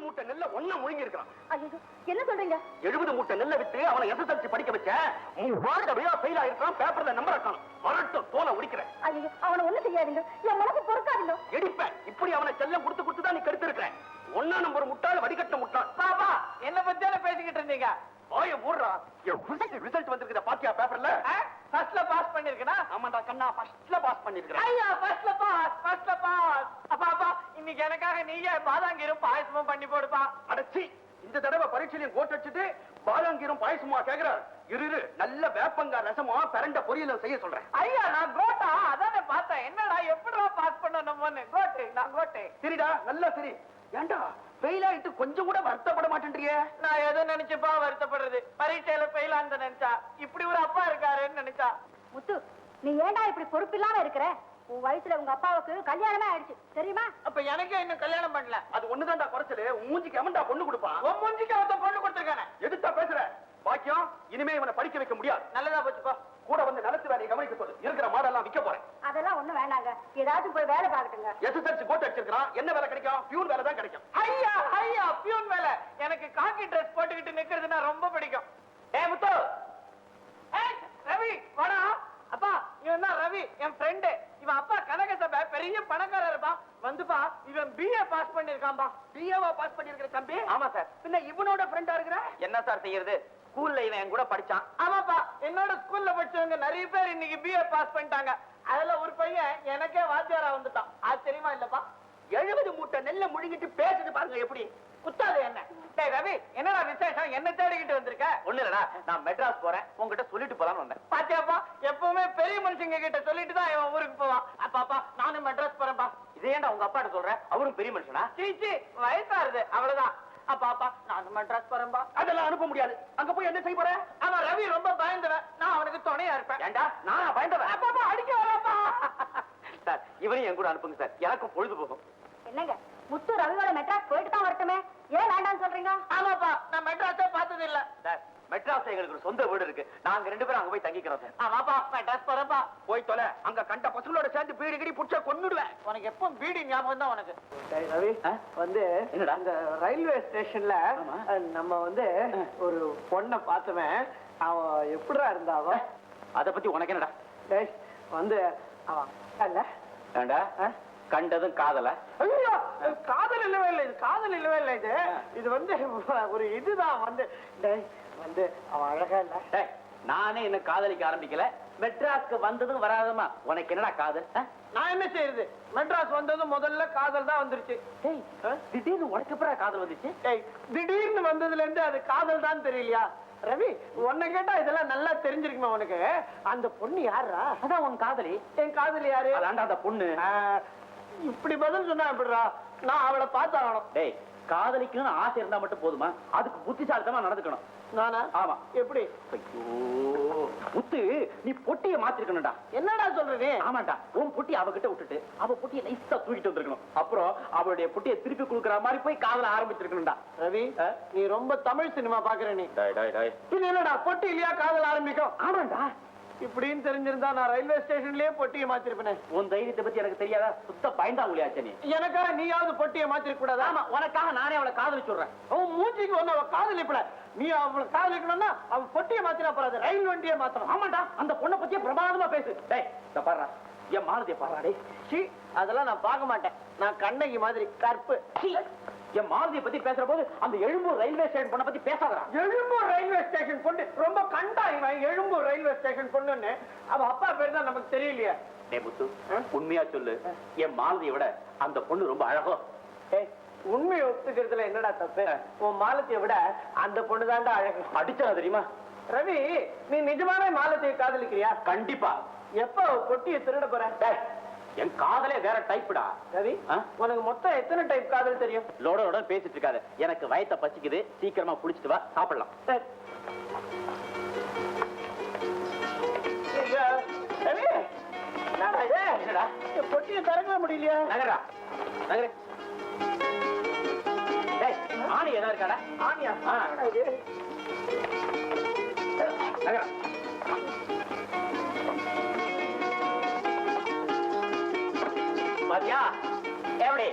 70 மூட்டை நெல்ல ஒண்ணா முழுங்கி இருக்கான். என்ன சொல்றீங்க? 70 மூட்டை நெல்ல வித்து அவனை SSLC படிக்க வச்ச. ஃபெயில் ஆயிருக்கான். பேப்பர்ல நம்பர் இருக்கான். வரட்டும் தோலை உரிக்கிறேன். ஐயோ அவனை ஒண்ணு செய்யாதீங்க. என் மனசு பொறுக்காதீங்க. எடிப்பேன். இப்படி அவனை செல்லம் கொடுத்து தான் நீ கெடுத்து இருக்கிற. 1 நம்பர் முட்டாள் வடிகட்ட முட்டாள். பாபா என்ன பத்தியால பேசிக்கிட்டு இருந்தீங்க? ஓய மூடுறா. ரிசல்ட் வந்திருக்குதா பாத்தியா பேப்பர்ல? ஃபர்ஸ்ட்ல பாஸ் பண்ணிருக்கனா? ஆமாடா கண்ணா ஃபர்ஸ்ட்ல பாஸ் பண்ணிருக்கேன். ஐயா ஃபர்ஸ்ட்ல பாஸ். அப்பா இன்னைக்கு எனக்காக நீங்க பாதாங்கீரும் பாயசமும் பண்ணி போடுப்பா. அடச்சி இந்த தடவை பரீட்சையிலும் கோட் அடிச்சிட்டு பாதாங்கீரும் பாயசமா கேக்குறாரு. இரு நல்ல வேப்பங்கா ரசமா பரண்ட பொரியலும் செய்ய சொல்றேன். ஐயா நான் கோட்டா அதானே பார்த்தேன். என்னடா எப்படிடா பாஸ் பண்ணணும்னு நான் கோட்டை. சரிடா நல்லா சரி. ஏண்டா ஃபெயில் ஆயிட்டு கொஞ்சம் கூட வருத்தப்பட மாட்டேன்றியே? நான் எதை நினைச்சுப்பா வருத்தப்படுறது? பரீட்சையில ஃபெயில் ஆனது நினைச்சா, இப்படி ஒரு அப்பா இருக்காருன்னு நினைச்சா. முத்து நீ ஏண்டா இப்படி பொறுப்பு இல்லாம இருக்கிற? உன் வயசுல உங்க அப்பாவுக்கு கல்யாணமே ஆயிடுச்சு தெரியுமா? அப்ப எனக்கே இன்னும் கல்யாணம் பண்ணல. அது ஒண்ணுதான்டா குறைச்சலு. மூஞ்சிக்கு எவன்டா பொண்ணு கொடுப்பான்? உன் மூஞ்சிக்கு அவன் பொண்ணு கொடுத்திருக்கானே. எதுத்தா பேசுற? பாக்கியம் இனிமே இவனை படிக்க வைக்க முடியாது. நல்லதா போச்சுப்பா. கூட வந்து நிலத்து வேலையை கவனிக்க சொல்லு. இருக்கிற மாடெல்லாம் விற்க போறேன். அதெல்லாம் ஒண்ணும் வேண்டாங்க. ஏதாச்சும் போய் வேலை பார்க்கட்டுங்க. SSLC code அடிச்சிருக்கான். என்ன வேலை கிடைக்கும்? பியூன் வேலை தான் கிடைக்கும். ஐயா பியூன் வேலை. எனக்கு காக்கி ட்ரெஸ் போட்டுக்கிட்டு நிக்கிறதுனா ரொம்ப பிடிக்கும். முத்து ரவி வாடா. அப்பா இவன் தான் ரவி, என் ஃப்ரெண்டு. இவன் அப்பா கனக சபை பெரிய பணக்காரர் இருப்பா. வந்துப்பா இவன் BA பாஸ் பண்ணிருக்கான்பா. BAவா பாஸ் பண்ணிருக்கிற தம்பி? ஆமா சார். பின்ன இவனோட ஃப்ரெண்டா இருக்கிற? என்ன சார் செய்யறது? ஸ்கூல்ல இவன் என் கூட படிச்சான். ஆமாப்பா என்னோட ஸ்கூல்ல படிச்சவங்க நிறைய பேர் இன்னைக்கு BA பாஸ் பண்ணிட்டாங்க. அதுல ஒரு பையன் எனக்கே வாத்தியாரா வந்துட்டான். ஆச்சரியமா இல்லப்பா? 70 மூட்டை நெல்ல முழுங்கிட்டு பேசுது பாருங்க எப்படி. குத்தாது என்ன? டேய் ரவி என்னடா விசேஷம்? என்ன தேடிக்கிட்டு வந்திருக்க? ஒண்ணு இல்லடா, நான் மெட்ராஸ் போறேன், உங்ககிட்ட சொல்லிட்டு போலான்னு வந்தேன். பாத்தியாப்பா எப்பவுமே பெரிய மனுஷங்க கிட்ட சொல்லிட்டு தான் இவன் ஊருக்கு போவான். அப்பாப்பா நானும் மெட்ராஸ் போறேன்பா. இதே ஏன்டா உங்க அப்பாட்ட சொல்ற? அவரும் பெரிய மனுஷனா? சீச்சி வயசாருது அவ்வளவுதான். அப்பாப்பா நானும் மெட்ராஸ் போறேன்பா. அதெல்லாம் அனுப்ப முடியாது. அங்க போய் என்ன செய்ய போற? ஆமா ரவி ரொம்ப பயந்தவன். நான் அவனுக்கு துணையா இருப்பேன். ஏண்டா நானா பயந்தவன்? அப்பாப்பா அடிக்க வராப்பா. சார் இவரையும் என் கூட அனுப்புங்க சார், எனக்கும் பொழுது போகும். என்னங்க முத்து ரவியோட மெட்ராஸ் போயிட்டு தான் வரட்டுமே, ஏன் வேண்டாம்னு சொல்றீங்க? ஆமாப்பா நான் மெட்ராஸே பார்த்தது இல்ல சார். மெட்ராஸ் எங்களுக்கு ஒரு சொந்த வீடு இருக்கு. நாங்க 2 பேரும் அங்க போய் தங்கிக்கிறோம் சார். ஆமாப்பா மெட்ராஸ் போறப்பா. போய் தொலை. அங்க கண்ட பசங்களோட சேர்ந்து பீடி கிடி புடிச்சா கொன்னுடுவேன். உனக்கு எப்ப பீடி ஞாபகம் தான் உனக்கு? ரவி வந்து என்னடா அந்த ரயில்வே ஸ்டேஷன்ல நம்ம வந்து ஒரு பொண்ணை பார்த்தவன். அவன் எப்படிடா இருந்தாவ? அத பத்தி உனக்கு என்னடா? வந்து அவன் அல்ல ஏண்டா கண்டதும் காதல? ஐயோ காதல் இல்லவே இல்லை. இது காதல் இல்லவே இல்லை. இது வந்து ஒரு இதுதான் வந்து வந்து அவன் அழகா இல்ல. நானே என்ன காதலிக்க ஆரம்பிக்கல. மெட்ராஸ்க்கு வந்ததும் வராதமா உனக்கு என்னடா காதல்? நான் என்ன செய்யறது? மெட்ராஸ் வந்ததும் முதல்ல காதல் தான் வந்துருச்சு. திடீர்னு உனக்கு எப்பறம் காதல் வந்துச்சு? திடீர்னு வந்ததுல இருந்து அது காதல் தான் தெரியலையா? ரவி உன்னை கேட்டா இதெல்லாம் நல்லா தெரிஞ்சிருக்குமா உனக்கு? அந்த பொண்ணு யாரா? அதான் உன் காதலி. என் காதலி யாரு? அதான்டா அந்த பொண்ணு. இப்படி பதில் சொன்னா எப்படிடா? நான் அவளை பார்த்தாகணும். டேய் காதலிக்கணும்னு ஆசை இருந்தா மட்டும் போதுமா? அதுக்கு புத்திசாலித்தமா நடந்துக்கணும். நானா? ஆமா. எப்படி? ஐயோ முத்து நீ பொட்டியை மாத்திருக்கணும்டா. என்னடா சொல்ற நீ? ஆமாண்டா, உன் பொட்டி அவகிட்ட விட்டுட்டு அவ பொட்டியை நைஸா தூக்கிட்டு வந்திருக்கணும். அப்புறம் அவளுடைய பொட்டியை திருப்பி கொடுக்குற மாதிரி போய் காதல ஆரம்பிச்சிருக்கணும்டா. ரவி நீ ரொம்ப தமிழ் சினிமா பாக்குற நீ. என்னடா பொட்டி இல்லையா காதல் ஆரம்பிக்கும்? ஆமாண்டா. இப்படின்னு தெரிஞ்சிருந்தா நான் ரயில்வே ஸ்டேஷன்லயே பொட்டியை மாத்திருப்பேன். உன் தைரியத்தை பத்தி எனக்கு தெரியாதா? சுத்த பயந்தா உளியாச்சே நீ. எனக்காக நீயாவது பொட்டியை மாத்திருக்க கூடாதா? ஆமா உனக்காக நானே அவளை காதலிச்சுடுறேன். அவன் மூஞ்சிக்கு ஒண்ணு அவ காதலிப்பல. நீ அவளை காதலிக்கணும்னா அவ பொட்டியை மாத்தினா போறாது, ரயில் வண்டியை மாத்தணும். ஆமாண்டா அந்த பொண்ணை பத்தியே பிரமாதமா பேசு. டேய் இத பாருடா, என் மாலதியை பாருடா. டேய் சி அதெல்லாம் நான் பார்க்க மாட்டேன். நான் கண்ணகி மாதிரி கற்பு. என் மாலதியை பத்தி பேசுற போது அந்த எழும்பூர் ரயில்வே ஸ்டேஷன் பொண்ணை பத்தி பேசாதடா. எழும்பூர் ரயில்வே ஸ்டேஷன் பொண்ணு ரொம்ப கண்டா இவன். எழும்பூர் ரயில்வே ஸ்டேஷன் பொண்ணுன்னு அவ அப்பா பேர் தான் நமக்கு தெரியலையா? டேய் முத்து உண்மையா சொல்லு, என் மாலதியை விட அந்த பொண்ணு ரொம்ப அழகோ? உண்மையை ஒத்துக்கிறதுல என்னடா தப்பு? உன் மாலத்தியை விட அந்த பொண்ணு தான்டா அழகு. அடிச்சா தெரியுமா? ரவி நீ நிஜமான மாலத்தியை காதலிக்கிறியா? கண்டிப்பா. எப்ப பொட்டியை திருட போற? என் காதலே வேற டைப்டா. ரவி உனக்கு மொத்தம் எத்தனை டைப் காதல் தெரியும்? லோட பேசிட்டு இருக்காது. எனக்கு வயத்த பசிக்குது, சீக்கிரமா குளிச்சுட்டு வா, சாப்பிடலாம். ரவி என்னடா பொட்டியை திறக்கவே முடியலையா? நகரா நகரு. ஆணி ஏதாவது இருக்காடா? ஆணியா? நகரா. பாத்தியா எப்படி?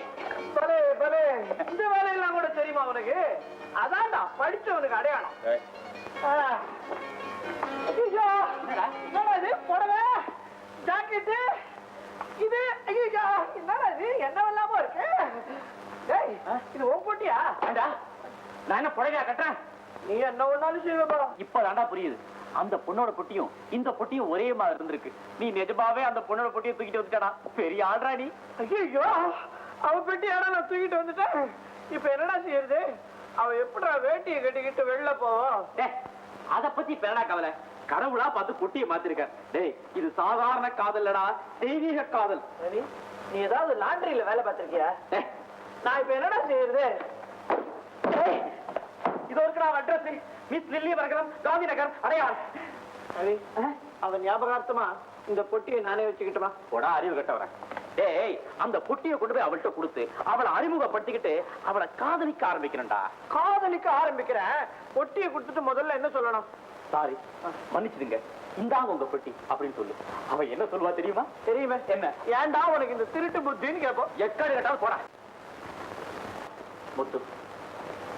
பலே பலே இந்த வேலையெல்லாம் கூட தெரியுமா உனக்கு? அதான்டா படிச்சவனுக்கு அடையாளம். ஐயோ, என்னடா இது? புடவை, ஜாக்கெட்டு, இது ஐயோ, என்னடா இது? என்னவெல்லாமோ இருக்கு. டேய், இது உன் பொட்டியா? நான் என்ன புடவையா கட்டுறேன்? நீ என்ன ஒண்ணாலும் செய்வா. இப்பதான்டா புரியுது. அந்த பொண்ணோட பொட்டியும் இந்த பொட்டியும் ஒரே மாதிரி இருந்திருக்கு. நீ நிஜமாவே அந்த பொண்ணோட பொட்டியை தூக்கிட்டு வந்துட்டா. பெரிய ஆள்றா நீ. ஐயோ, அவ பெட்டியாடா நான் தூக்கிட்டு வந்துட்டேன். இப்ப என்னடா செய்யறது? அவ எப்படா வேட்டியை கட்டிக்கிட்டு வெளில போவோம்? அத பத்தி பேரடா கவலை. கடவுளா பார்த்து பொட்டியை மாத்திருக்க. டேய், இது சாதாரண காதல்லடா, தெய்வீக காதல். நீ ஏதாவது லாண்டரியில வேலை பார்த்திருக்கியா? நான் இப்ப என்னடா செய்யறது? இது ஒருக்கடா address. Miss lily வரகரம், Gandhi Nagar, அடையாள். அவன் ஞாபகார்த்தமா இந்த பொட்டியை நானே வச்சுக்கிட்டுமா? போடா அறிவு கட்டவரேன். டேய், அந்த பொட்டியை கொண்டு போய் அவள்கிட்ட கொடுத்து அவளை அறிமுகப்படுத்திக்கிட்டு அவளை காதலிக்க ஆரம்பிக்கிறேன்டா. காதலிக்க ஆரம்பிக்கிறேன். பொட்டியை கொடுத்துட்டு முதல்ல என்ன சொல்லணும்? சாரி, மன்னிச்சிடுங்க, இந்தாங்க உங்க பெட்டி அப்படின்னு சொல்லு. அவ என்ன சொல்லுவா தெரியுமா? தெரியுமே. என்ன? ஏன்டா உனக்கு இந்த திருட்டு புத்தின்னு கேட்போம். எக்காடு கேட்டாலும் போடா. முத்து,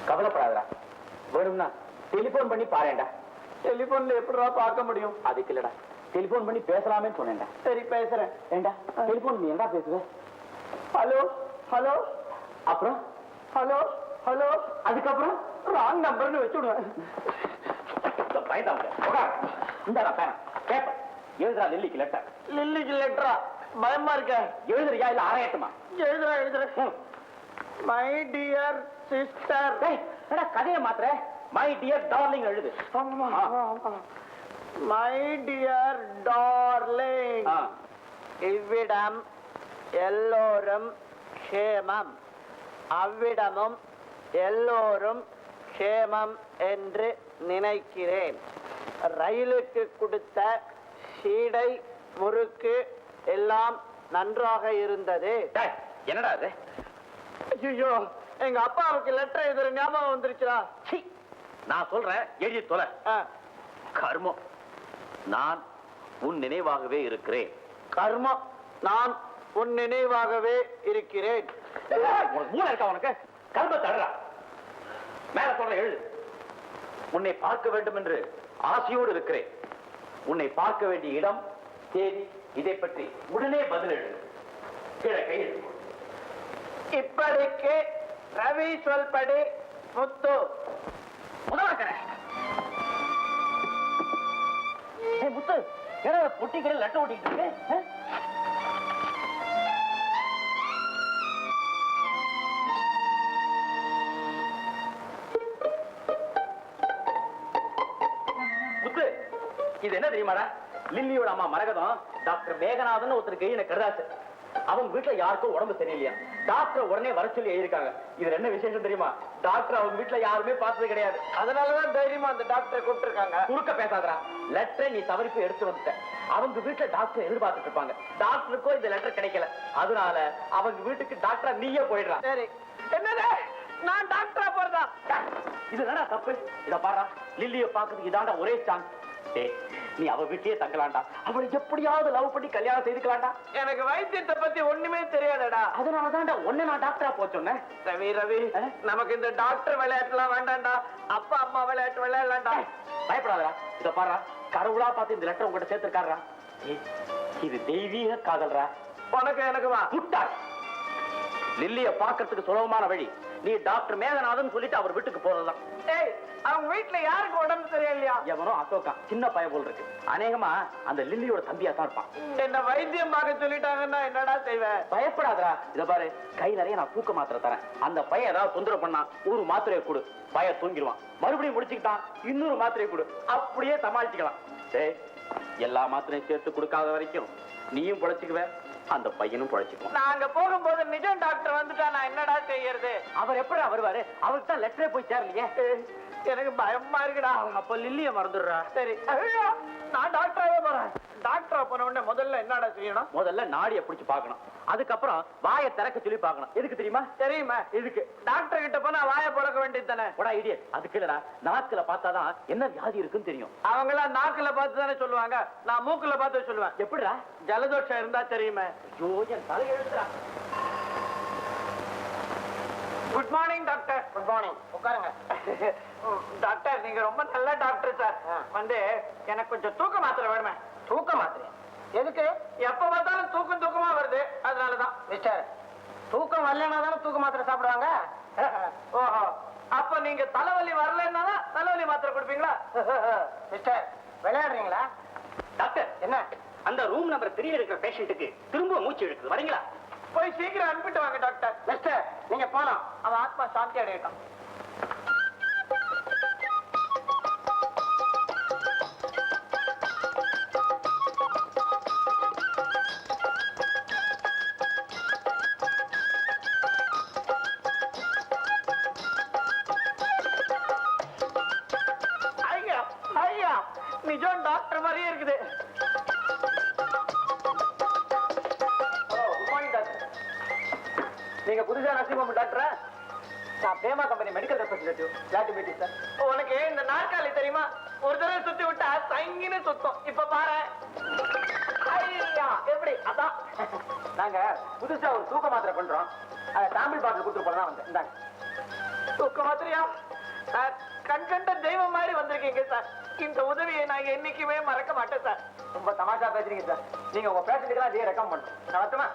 கவலைப்படாதடா. வேணும்னா டெலிபோன் பண்ணி பாருடா. டெலிபோன்ல எப்படிடா பார்க்க முடியும்? அதுக்கு இல்லடா, டெலிபோன் பண்ணி பேசலாமே சொன்னேன்டா. சரி, பேசுறேன். ஏண்டா டெலிபோன் நீ என்ன பேசுவ? ஹலோ ஹலோ, அப்புறம் ஹலோ ஹலோ, அதுக்கப்புறம் ராங் நம்பர்னு வச்சுடுவேன். இந்தாடா பேப்பர், எழுதுறா லில்லிக்கு லெட்டர். லில்லிக்கு லெட்டரா? பயமா இருக்க. எழுதுறியா இல்ல அரையட்டுமா? எழுதுறேன். My dear sister. கதையை மாத்திர மை டியர் டார்லிங் எழுது. மை டியர் டார்லிங், இவ்விடம் எல்லோரும் க்ஷேமம், அவ்விடமும் எல்லோரும் க்ஷேமம் என்று நினைக்கிறேன். ரயிலுக்கு கொடுத்த சீடை, முறுக்கு எல்லாம் நன்றாக இருந்தது. என்னடா அது? ஐயோ, எங்க அப்பாவுக்கு லெட்டர் எழுதுற ஞாபகம் வந்துருச்சா? நான் சொல்றேன், எழுதி தொலை. கர்மம், நான் உன் நினைவாகவே இருக்கிறேன். கர்மம், நான் உன் நினைவாகவே இருக்கிறேன். மூளை இருக்கா உனக்கு? கர்ம தடுறா. மேல சொல்ற எழுது. உன்னை பார்க்க வேண்டும் என்று ஆசையோடு இருக்கிறேன். உன்னை பார்க்க வேண்டிய இடம், தேதி, இதை பற்றி உடனே பதில் எழுது. கீழே கையெழுத்து. இப்படிக்கு ரவி சொல்படி முத்து. முத்து, என்ன பொட்டிகளில் லெட்டர் ஓட்டிட்டு இருக்கு? முத்து, இது என்ன தெரியுமாடா? லில்லியோட அம்மா மரகதம் டாக்டர் மேகநாதன் ஒருத்தருக்கு எழுதின கடிதாசு. அவங்க வீட்டுல யாருக்கும் உடம்பு சரியில்லையா, டாக்டர் உடனே வர சொல்லி எழுதிருக்காங்க. இதுல என்ன விசேஷம் தெரியுமா? டாக்டர் அவங்க வீட்டுல யாருமே பார்த்தது கிடையாது. அதனாலதான் தைரியமா அந்த டாக்டரை கூப்பிட்டுருக்காங்க. குறுக்க பேசாதடா. லெட்டரை நீ தவறிப்பு எடுத்து வந்துட்ட. அவங்க வீட்டுல டாக்டர் எதிர்பார்த்துட்டு இருப்பாங்க. டாக்டருக்கோ இந்த லெட்டர் கிடைக்கல. அதனால அவங்க வீட்டுக்கு டாக்டரா நீயே போயிடுறான். சரி, என்னது? நான் டாக்டரா போறதா? இது என்னடா தப்பு? இத பாரு, லில்லிய பாக்குறதுக்கு இதாண்டா ஒரே சான்ஸ். நீ அவ வீட்லயே தங்கலாண்டா. அவளை எப்படியாவது லவ் பண்ணி கல்யாணம் செய்துக்கலாண்டா. எனக்கு வைத்தியத்தை பத்தி ஒண்ணுமே தெரியாதடா. அதனாலதான்டா ஒன்ன நான் டாக்டரா போ சொன்னேன். ரவி ரவி, நமக்கு இந்த டாக்டர் விளையாட்டுலாம் வேண்டாம்டா. அப்பா அம்மா விளையாட்டு விளையாடலாம்டா. பயப்படாதடா. இத பாரு, கடவுளா பார்த்து இந்த லெட்டர் உங்ககிட்ட சேர்த்திருக்காரா. இது தெய்வீக காதல்ரா. உனக்கு எனக்கு வா. முட்டா. லில்லிய பாக்கிறதுக்கு சுலபமான வழி நீ டாக்டர் மேகநாதன் சொல்லிட்டு அவர் வீட்டுக்கு போறதுதான். ஏய், அவங்க வீட்டுல யாருக்கு உடம்பு சரியில்லையா? எவனோ அசோகா, சின்ன பையன் போல் இருக்கு. அநேகமா அந்த லில்லியோட தம்பியா தான் இருப்பான். என்ன வைத்தியம் பார்க்க சொல்லிட்டாங்கன்னா என்னடா செய்வேன்? பயப்படாதடா. இத பாரு, கை நிறைய நான் தூக்க மாத்திரை தரேன். அந்த பையன் ஏதாவது தொந்தரவு பண்ணா ஒரு மாத்திரையை கொடு, பையன் தூங்கிடுவான். மறுபடியும் முடிச்சுக்கிட்டான், இன்னொரு மாத்திரையை கொடு, அப்படியே சமாளிச்சுக்கலாம். டேய், எல்லா மாத்திரையும் சேர்த்து கொடுக்காத வரைக்கும் நீயும் பொழைச்சுக்குவ, அந்த பையனும் பொழைச்சுக்குவான். நாங்க போகும்போது நிஜம் டாக்டர் வந்துட்டா நான் என்னடா செய்யறது? அவர் எப்படா வருவாரு? அவருக்கு தான் லெட்டரே போய் சேரலையே. எனக்கு பயமா இருக்குடா. அப்ப லில்லிய மறந்துடுறா. சரி, நான் டாக்டராவே போறேன். டாக்டரா போன உடனே முதல்ல என்னடா செய்யணும்? முதல்ல நாடியை பிடிச்சு பார்க்கணும். அதுக்கப்புறம் வாயை திறக்க சொல்லி பார்க்கணும். எதுக்கு தெரியுமா? தெரியுமா? இதுக்கு. டாக்டர் கிட்ட போனா வாயை பழக்க வேண்டியது தானே? போடா இடியட். அதுக்கு இல்லடா, நாக்குல பார்த்தாதான் என்ன வியாதி இருக்குன்னு தெரியும். அவங்களாம் நாக்குல பார்த்து தானே சொல்லுவாங்க, நான் மூக்குல பார்த்து சொல்லுவேன். எப்படிடா? ஜலதோஷம் இருந்தா தெரியுமே. ஐயோ, என் தலை எழுதுடா. Good morning doctor. Good morning, உட்காருங்க. டாக்டர் நீங்க ரொம்ப நல்ல டாக்டர் சார். வந்து எனக்கு கொஞ்சம் தூக்க மாத்திரை வேணுமே. தூக்க மாத்திரை எதுக்கு? எப்ப பார்த்தாலும் தூக்கமா வருது, அதனாலதான். மிஸ்டர், தூக்கம் வரலன்னா தானே தூக்க மாத்திரை சாப்பிடுவாங்க. ஓஹோ, அப்ப நீங்க தலைவலி வரலன்னா தலைவலி மாத்திரை கொடுப்பீங்களா? மிஸ்டர், விளையாடுறீங்களா? டாக்டர், என்ன? அந்த ரூம் நம்பர் 3 இருக்கிற பேஷண்ட்டுக்கு திரும்ப மூச்சு எடுக்குது, வரீங்களா? போய் சீக்கிரம் அனுப்பிட்டு வாங்க டாக்டர். மிஸ்டர், நீங்க போலாம். அவன் ஆத்மா சாந்தி அடையட்டும். ஐயா ஐயா, நிஜம் டாக்டர் மாதிரியே இருக்குது. நீங்க புதுசா நரசிம்ம டாக்டரா? நான் பேமா company medical representative. Glad meet sir. உனக்கு இந்த நாற்காலி தெரியுமா? ஒரு தடவை சுத்தி விட்டா சங்கின்னு சுத்தம். இப்ப பாரு. ஐயா, எப்படி? அதான் நாங்க புதுசா ஒரு தூக்க மாத்திரை பண்றோம். அதை சாம்பிள் பாட்டில் கொடுத்து போல தான் வந்தேன். இந்தாங்க. தூக்க மாத்திரையா? சார், கண்கண்ட தெய்வம் மாதிரி வந்திருக்கீங்க சார். இந்த உதவியை நான் என்னைக்குமே மறக்க மாட்டேன் சார். ரொம்ப தமாஷா பேசுறீங்க சார். நீங்க உங்க பேஷண்ட்டுக்கு அதே ரெக்கமெண்ட் பண்ணும். நான் வரட்டுமா?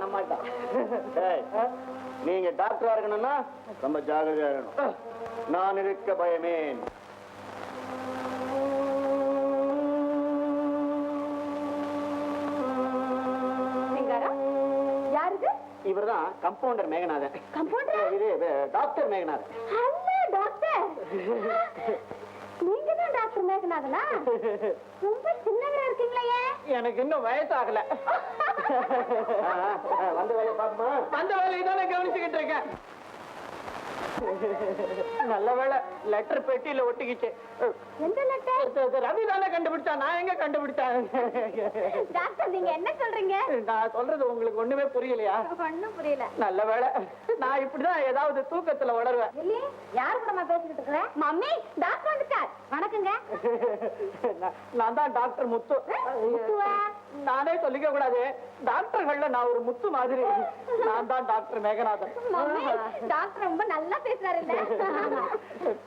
நம்மள்தான். நீங்க டாக்டரா இருக்கணும்னா ரொம்ப ஜாகிரதையா இருக்கணும். நான் இருக்க பயமேன். யாரு? இவர்தான் கம்பவுண்டர் மேகநாதன். கம்பவுண்டர்? இது டாக்டர் மேகநாதன். Hello doctor. நீங்க தான் டாக்டர் மேகநாதனா? ரொம்ப சின்னவரா இருக்கீங்களே. எனக்கு இன்னும் வயசாகல. வந்த வேலையை பாப்போமா? அந்த வேலையை தானே கவனிச்சுக்கிட்டு இருக்கேன். நல்ல வேலை லெட்டர் பெட்டியில ஒட்டிக்கிச்சு. எந்த லெட்டர்? ரவி தானே கண்டுபிடிச்சா, நான் எங்க கண்டுபிடிச்சேன்? டாக்டர் நீங்க என்ன சொல்றீங்க? நான் சொல்றது உங்களுக்கு ஒண்ணுமே புரியலையா? ஒண்ணும் புரியல. நல்ல வேலை, நான் இப்படிதான் ஏதாவது தூக்கத்துல உளருவேன். இல்லையே, யாரு கூடமா பேசிக்கிட்டு இருக்கிற? மம்மி, டாக்டர் வந்துட்டார். வணக்கங்க. நான் தான் டாக்டர் முத்து. முத்துவா? நானே சொல்லிக்க கூடாது, டாக்டர்கள்ல நான் ஒரு முத்து மாதிரி. நான் தான் டாக்டர் மேகநாதன். மம்மி, டாக்டர் ரொம்ப நல்லா பேசுறாரு இல்ல?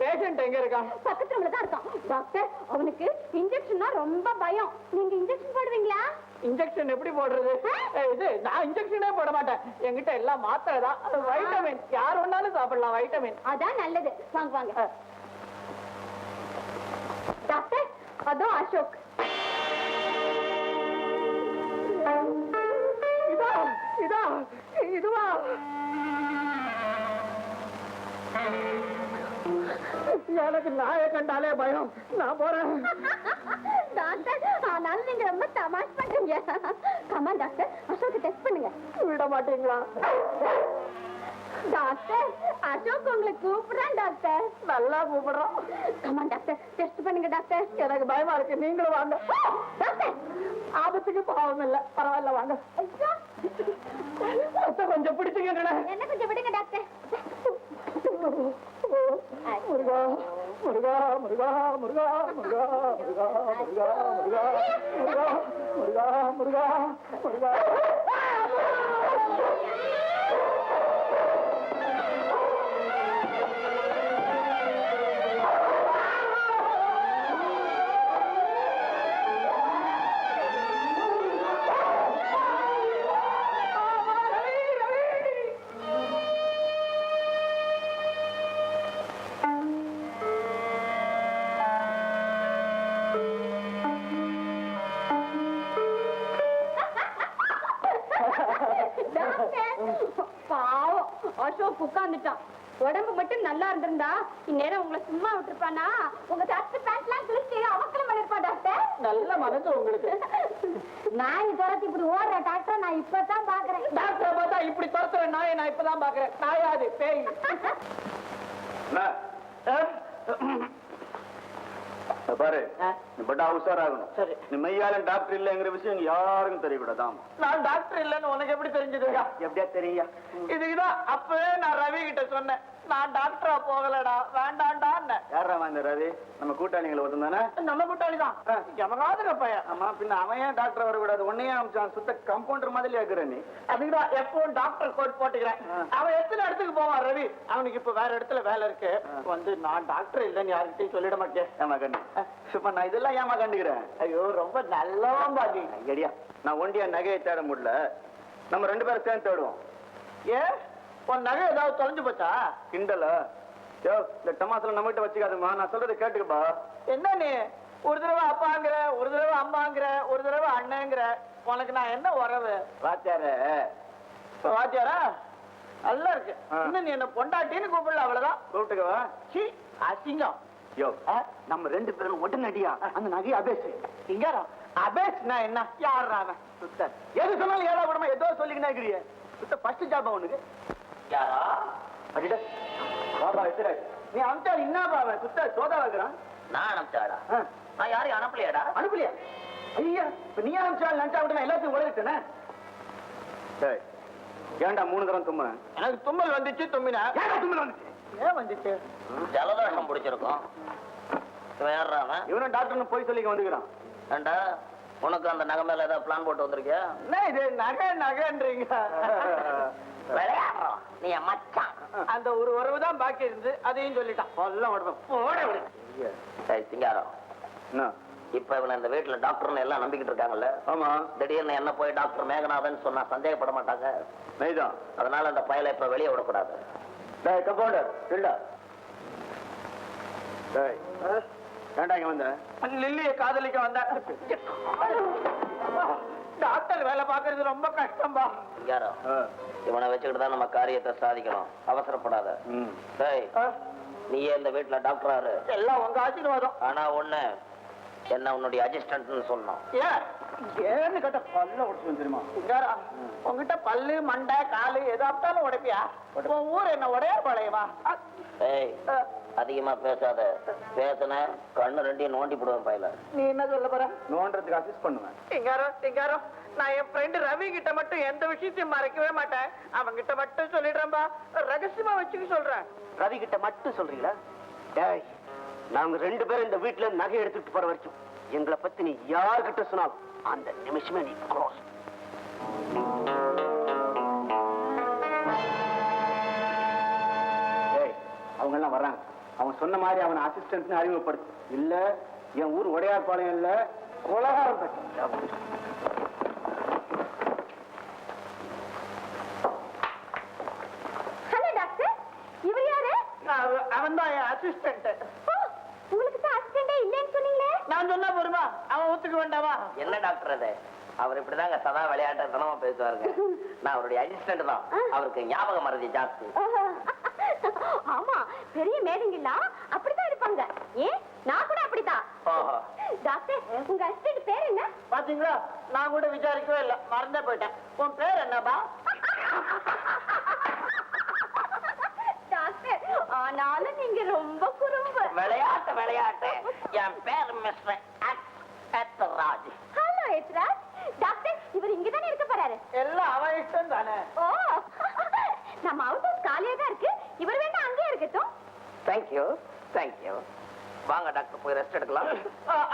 பேஷண்ட் எங்க இருக்கான்? பக்கத்து ரூம்ல தான் இருக்கான். டாக்டர், அவனுக்கு இன்ஜெக்ஷன்னா ரொம்ப பயம். நீங்க இன்ஜெக்ஷன் போடுவீங்களா? இன்ஜெக்ஷன் எப்படி போடுறது? இது நான் இன்ஜெக்ஷனே போட மாட்டேன். என்கிட்ட எல்லாம் மாத்திரை தான். வைட்டமின் யார் வேணாலும் சாப்பிடலாம். வைட்டமின் அதான் நல்லது. வாங்க வாங்க. டாக்டர், அதோ அசோக். இதா இதா இதுவா? எனக்கு நாயை கண்டாலே பயம். நான் போறேன். டாக்டர், ஆனாலும் நீங்க ரொம்ப தமாஷ் பண்றீங்க. கமா டாக்டர், அசோக் டெஸ்ட் பண்ணுங்க. விட மாட்டீங்களா? டாக்டர், அசோக் உங்களை கூப்பிடுறான் டாக்டர். நல்லா கூப்பிடுறோம். கமா டாக்டர், டெஸ்ட் பண்ணுங்க டாக்டர். எனக்கு பயமா இருக்கு, நீங்களும் வாங்க. டாக்டர், ஆபத்துக்கு பாவம் இல்ல, பரவாயில்ல வாங்க. ஐயோ, கொஞ்சம் பிடிச்சுக்கங்களே. என்ன கொஞ்சம் விடுங்க டாக்டர். முருகா முருகா முருகா முருகா முருகா முருகா முருகா முருகா முருகா முருகா முருகா முருகா. பாவம், அசோக் உட்கார்ந்துட்டான். உடம்பு மட்டும் நல்லா இருந்திருந்தா இந்நேரம் உங்களை சும்மா விட்டுருப்பானா? உங்க சட்டு பேண்ட் எல்லாம் கிழிச்சு அவக்கலம் பண்ணிருப்பா டாக்டர். நல்ல மனசு உங்களுக்கு. நான் துரத்தி இப்படி ஓடுற டாக்டர் நான் இப்பதான் பாக்குறேன். டாக்டரை பார்த்தா இப்படி துரத்துற நாயை நான் இப்பதான் பாக்குறேன். நாயாது பேய். பாரு ஆ. நீ பட்டா உஷாராகணும். சரி. நீ மெய்யாலும் டாக்டர் இல்லைங்கிற விஷயம் இங்க யாருக்கும் தெரியக்கூடாதாம். நான் டாக்டர் இல்லைன்னு உனக்கு எப்படி தெரிஞ்சது? எப்படியா தெரியா? இதுக்குதான் அப்பவே நான் ரவி கிட்ட சொன்னேன், நான் டாக்டரா போகலடா, வேண்டாண்டா. யாரா இந்த ரவி? நம்ம கூட்டாளிங்களை ஒருத்தன் தானே? நம்ம கூட்டாளிதான், எவனாவது பையன். ஆமா, பின்ன அவன் ஏன் டாக்டர் வரக்கூடாது? உன்னையே அமைச்சான், சுத்த கம்பவுண்டர் மாதிரி ஆக்குற நீ. அதுக்குதான் எப்பவும் டாக்டர் கோட் போட்டுக்கிறேன். அவன் எத்தனை இடத்துக்கு போவான் ரவி, அவனுக்கு இப்ப வேற இடத்துல வேலை இருக்கு. வந்து நான் டாக்டர் இல்லைன்னு யாருக்கிட்டையும் சொல்லிட மாட்டேன். ஏமா கண்டு சும்மா நான் இதெல்லாம் ஏமா கண்டுக்கிறேன்? ஐயோ ரொம்ப நல்லவன் பாக்கி. ஐடியா, நான் ஒண்டியா நகையை தேட முடியல, நம்ம 2 பேரும் சேர்ந்து தேடுவோம். ஏன் உன் நகை ஏதாவது தொலைஞ்சு போச்சா? கிண்டல யோ, இந்த டமாசுல நம்மகிட்ட வச்சுக்காதுமா, நான் சொல்றதை கேட்டுக்கப்பா. என்ன நீ ஒரு தடவை அப்பாங்கிற, ஒரு தடவை அம்மாங்கிற, ஒரு தடவை அண்ணங்கிற, உனக்கு நான் என்ன உறவு? வாத்தியாரே, வாத்தியாரா நல்லா இருக்கு. இன்னும் நீ என்ன பொண்டாட்டின்னு கூப்பிடல, அவ்வளவுதான். கூப்பிட்டுக்கவா? சீ, அசிங்கம். யோ, நம்ம 2 பேரும் உடனடியா அந்த நகையை அபேசு. இங்காரா அபேஸ்னா என்ன? யார் அவன்? சுத்த எது சொன்னாலும் ஏழா கூடமா ஏதோ சொல்லிக்கினே இருக்கிறிய. சுத்த ஃபர்ஸ்ட் ஜாபா உனக்கு? யாரா? அடிட பாபா எத்தனை நீ அமிச்சால் என்ன பாபா சுத்த சோதா வைக்கிறான். நான் அனுப்பிச்சாடா? நான் யாரையும் அனுப்பலையாடா? அனுப்பலையா? ஐயா, இப்ப நீ அமிச்சால் நினைச்சா விட்டு நான் எல்லாத்தையும் உழைக்கிட்டேனே. டேய், ஏன்டா 3 தரம் தும்முன? எனக்கு தும்மல் வந்துச்சு, தும்மினா. ஏன்டா தும்மல் வந்துச்சு? ஏன் வந்துச்சு? ஜலதோஷம் பிடிச்சிருக்கும். இவன் யாரா அவன்? இவனும் டாக்டர்னு போய் சொல்லிக்க வந்துக்கிறான். ஏண்டா, உனக்கு அந்த நகை மேல ஏதாவது பிளான் போட்டு வந்திருக்கியா? என்ன இது நகை நகைன்றீங்க? விளையாடுறோம், நீ என் மச்சான். அந்த ஒரு உறவு தான் பாக்கி இருந்து, அதையும் சொல்லிட்டான். எல்லாம் உடம்பு போட விடு. சரி சிங்காரம், என்ன? இப்ப இவன் இந்த வீட்டுல டாக்டர்னு எல்லாம் நம்பிக்கிட்டு இருக்காங்கல்ல, ஆமா, திடீர்னு என்ன போய் டாக்டர் மேகநாதன் சொன்னா சந்தேகப்பட மாட்டாங்க. நைதான். அதனால அந்த பயலை இப்ப வெளியே விடக்கூடாது. டேய் கம்பவுண்டர், இல்ல டேய் ஏன்டா இங்க வந்த? லில்லியை காதலிக்க வந்த. டாக்டர் வேலை பாக்குறது ரொம்ப கஷ்டம்பா. சிங்காரம், இவனை வச்சுக்கிட்டு தான் நம்ம காரியத்தை சாதிக்கணும். அவசரப்படாத. ம். டேய், நீயே இந்த வீட்டுல டாக்டராரு. எல்லாம் உங்க ஆசீர்வாதம். ஆனா ஒண்ணு, என்ன உன்னுடைய அசிஸ்டன்ட்னு சொல்லணும். ஏன் ஏன்னு கேட்ட பல்ல உடச்சு தெரியுமா? சிங்காரா, உங்ககிட்ட பல்லு மண்டை காலு எதாப்தாலும் உடைப்பியா? உன் ஊர் என்ன உடையார் பாளையமா? ஏய், அதிகமா பேசாத. பேசுன கண்ணு 2 நோண்டி போடுவேன் பையில. நீ என்ன சொல்ல போற? நோன்றதுக்கு அசிஸ்ட் பண்ணுவேன். சிங்காரம், நான் என் ஃப்ரெண்டு ரவி கிட்ட மட்டும் எந்த விஷயத்தையும் மறைக்கவே மாட்டேன். அவங்கிட்ட மட்டும் சொல்லிடுறேன்பா, ரகசியமா வச்சுக்க சொல்றேன். ரவி கிட்ட மட்டும் சொல்றீங்களா? டேய், நாங்க 2 பேரும் இந்த வீட்டுல நகை எடுத்துட்டு போற வரைக்கும் எங்களை பத்தி நீ யார்கிட்ட சொன்னாலும் அந்த நிமிஷமே நீ க்ளோஸ். டேய், அவங்க எல்லாம் வர்றாங்க. அவன் சொன்ன மாதிரி அவன் அசிஸ்டன்ட் அறிமுகப்படுத்து. இல்ல என் ஊர் உடையார்பாளையம் இல்ல, கொலகாரப்பட்டி. ஹலோ டாக்டர், இவர் யாரு? அவன் தான் என் அசிஸ்டன்ட். உங்களுக்கு தான் அசிஸ்டண்டே இல்லைன்னு சொன்னீங்களே. நான் சொன்னா போருமா, அவன் ஒத்துக்க வேண்டாமா? என்ன டாக்டர் அது? அவர் இப்படிதாங்க சதா விளையாட்டுத்தனமா பேசுவாருங்க. நான் அவருடைய அசிஸ்டன்ட் தான். அவருக்கு ஞாபக மறதி ஜாஸ்தி. ஆமா, பெரிய மேதைங்களா அப்படித்தான் இருப்பாங்க. ஏன் நான் கூட அப்படித்தான். டாக்டர், உங்க அசிஸ்டன்ட் பேர் என்ன? பாத்தீங்களா, நான் கூட விசாரிக்கவே இல்ல, மறந்தே போயிட்டேன். உன் பேர் என்னப்பா? டாக்டர், ஆனாலும் நீங்க ரொம்ப குறும்பு. விளையாட்டு என் பேர் mister Raj. Hello Ethiraj. Doctor, இவர் இங்கதானே இருக்க போறாரு? எல்லாம் அவன் இஷ்டம் தானே. ஓ, நம்ம அவுட் ஹவுஸ் காலியா தான் இருக்கு. இவர் வேணா அங்கேயே இருக்கட்டும். தேங்க்யூ. வாங்க டாக்டர், போய் ரெஸ்ட் எடுக்கலாம்.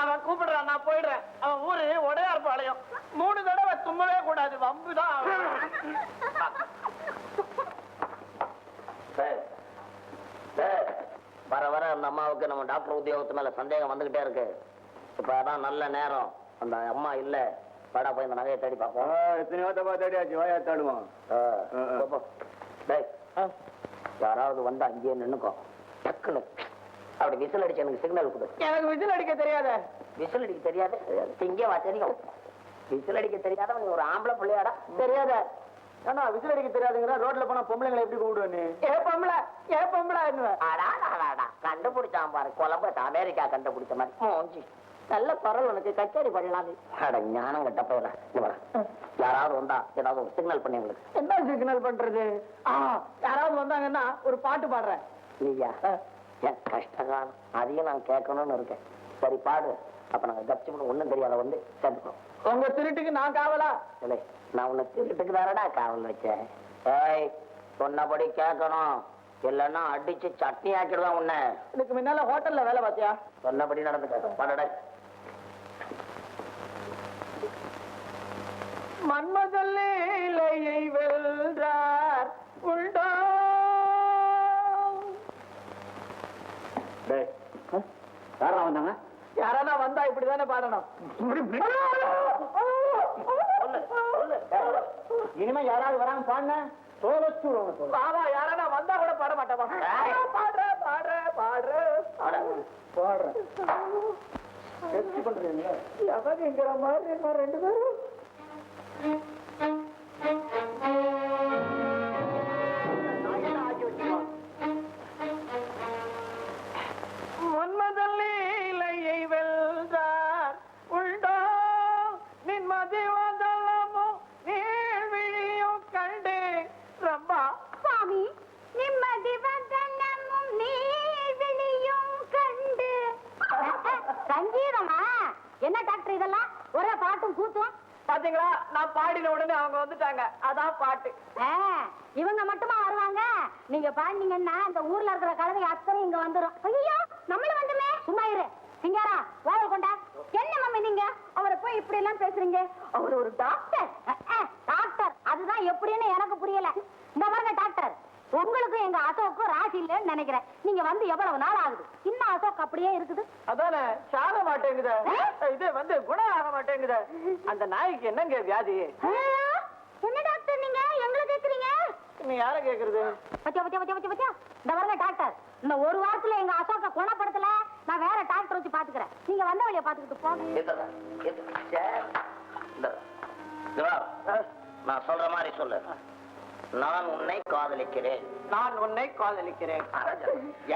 அவன் கூப்பிடுறான், நான் போயிடுறேன். அவன் ஊரு உடையார் பாளையம். 3 தடவை தும்மவே கூடாது, வம்புதான். வர வர அந்த அம்மாவுக்கு நம்ம டாக்டர் உத்தியோகத்து மேல சந்தேகம் வந்துகிட்டே இருக்கு. இப்ப அதான் நல்ல நேரம். அந்த அம்மா இல்ல, வாடா போய் இந்த நகையை தேடி பார்ப்போம். எத்தனையோ தப்பா தேடியாச்சு, வாயா தேடுவோம். டேய், யாராவது வந்து அங்கேயே நின்னுக்கோ. டக்குனு அப்படி விசில் அடிச்சு எனக்கு சிக்னல் கொடு. எனக்கு விசில் அடிக்க தெரியாத. விசில் அடிக்க தெரியாது? இங்கே வா, தெரியும். விசில் அடிக்க தெரியாத ஒரு ஆம்பளை பிள்ளையாடா? தெரியாத. ஆனா விசில் அடிக்க தெரியாதுங்கிற, ரோட்ல போனா பொம்பளைங்களை எப்படி கூப்பிடுவ நீ? ஏ பொம்பளை கண்டுபிடிச்சான் பாரு, கொலம்பஸ் அமெரிக்கா கண்டுபிடிச்ச மாதிரி மூஞ்சி. நல்ல குரல் உனக்கு, கச்சேரி பண்ணலாம். அட ஞானம் கட்ட போயில. யாராவது வந்தா ஏதாவது ஒரு சிக்னல் பண்ணி உங்களுக்கு. என்ன சிக்னல் பண்றது? யாராவது வந்தாங்கன்னா ஒரு பாட்டு பாடுறேன். ஐயா, என் கஷ்டகாலம் அதையும் நான் கேட்கணும்னு இருக்கேன். சரி பாடு. அப்ப நாங்க கட்சி ஒண்ணும் தெரியாத வந்து சேர்ந்துக்கிறோம். உங்க திருட்டுக்கு நான் காவலா? இல்லை, நான் உன்னை திருட்டுக்கு தானடா காவல் வச்சேன். ஏய், சொன்னபடி கேட்கணும், இல்லைன்னா அடிச்சு சட்னி ஆக்கிடுவான் உன்னை. இதுக்கு முன்னால ஹோட்டல்ல வேலை பார்த்தியா? சொன்னபடி நடந்துக்க. பாடட. மன்மதல்லையை வெல்றார் உண்டோ? யாரா வந்தாங்க? யாரானா வந்தா இப்படிதானே பாடணும். இனிமே யாராவது வராங்க பாடுன பாவா, யாரானா வந்தா கூட பாட மாட்டேன். பாடுற பாடுற பாடுற பாடுற பண்றீங்க. எவங்கிற மாதிரி ரெண்டு பேரும் மன்மதல்லையை வெல்றார் உண்டோ? நின் மதிவதலமோ நீழ்விழியும் கண்டு ரம்பா. சுவாமி, நிம்மதி வதனமும் நீழ்விழியும் கண்டு. சங்கீதமா? என்ன டாக்டர் இதெல்லாம்? ஒரே பாட்டும் கூத்தும். பாத்தீங்களா, நான் பாடின உடனே அவங்க வந்துட்டாங்க. அதான் பாட்டு. இவங்க மட்டுமா வருவாங்க? நீங்க பாடினீங்கன்னா இந்த ஊர்ல இருக்கிற கலவை அத்தனை இங்க வந்துரும். ஐயோ, நம்மளும் வந்துமே. சும்மா இரு சிங்காரா, ஓவல் கொண்டா. என்ன மம்மி நீங்க அவரை போய் இப்படி எல்லாம் பேசுறீங்க? அவர் ஒரு டாக்டர். டாக்டர் அதுதான் எப்படின்னு எனக்கு புரியல. இந்த பாருங்க டாக்டர், உங்களுக்கு எங்க அசோக்கும் ராசி இல்லைன்னு நினைக்கிறேன். நீங்க வந்து எவ்வளவு நாள் ஆகுது? இன்னும் அசோக் அப்படியே இருக்குது. அதானே சாக மாட்டேங்குது. இது வந்து குணம் ஆக மாட்டேங்குது. அந்த நாய்க்கு என்னங்க வியாதி? என்ன டாக்டர் நீங்க எங்களை கேக்குறீங்க? நீ யார கேக்குறது? பத்தியா பத்தியா பத்தியா பத்தியா பத்தியா இந்த பாருங்க டாக்டர், இந்த ஒரு வாரத்துல எங்க அசோக்க குணப்படுத்தல, நான் வேற டாக்டர் வச்சு பாத்துக்கிறேன். நீங்க வந்த வழியை பாத்துக்கிட்டு போங்க. நான் சொல்ற மாதிரி சொல்லு. நான் உன்னை காதலிக்கிறேன். நான் உன்னை காதலிக்கிறேன்.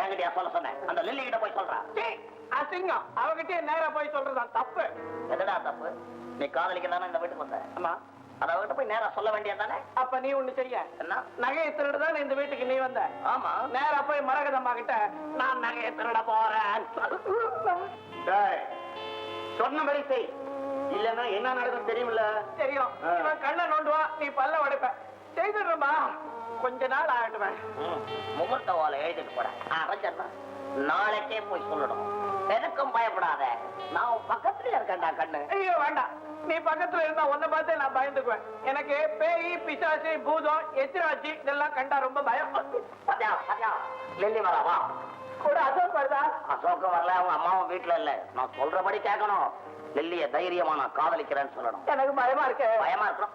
என்கிட்ட சொல்ல சொன்னேன், அந்த லில்லி கிட்ட போய் சொல்றான். அசிங்கம். அவகிட்டே நேரா போய் சொல்றதான் தப்பு. எதடா தப்பு? நீ காதலிக்கதானே இந்த வீட்டுக்கு வந்த? ஆமா. அத அவகிட்ட போய் நேரா சொல்ல வேண்டியதானே? அப்ப நீ ஒண்ணு செய்ய. என்ன? நகையை திருடுதானே இந்த வீட்டுக்கு நீ வந்த? ஆமா. நேரா போய் மரகதம்மா கிட்ட நான் நகையை திருட போறேன் சொன்னபடி செய், இல்லன்னா என்ன நடக்கும் தெரியுமில்ல? தெரியும். இவன் கண்ணை நோண்டுவா, நீ பல்ல உடைப்ப. செய்துடுறா, கொஞ்ச நாள் ஆகட்டுவேன். முகூர்த்த ஓலை எழுதிட்டு போட நாளைக்கே போய் சொல்லணும். எதுக்கும் பயப்படாத, நான் உன் பக்கத்துல இருக்கேன்டா கண்ணு. ஐயோ வேண்டாம், நீ பக்கத்துல இருந்தா உன்னை பார்த்தே நான் பயந்துக்குவேன். எனக்கு பேய், பிசாசு, பூதம், எத்திராட்சி இதெல்லாம் கண்டா ரொம்ப பயம். லில்லி வரவா கூட அசோக் வருதா? அசோக்கம் வரல, அவங்க அம்மாவும் வீட்டுல இல்ல. நான் சொல்றபடி கேட்கணும். லில்லிய தைரியமா நான் காதலிக்கிறேன்னு சொல்லணும். எனக்கு பயமா இருக்கு. பயமா இருக்கணும்.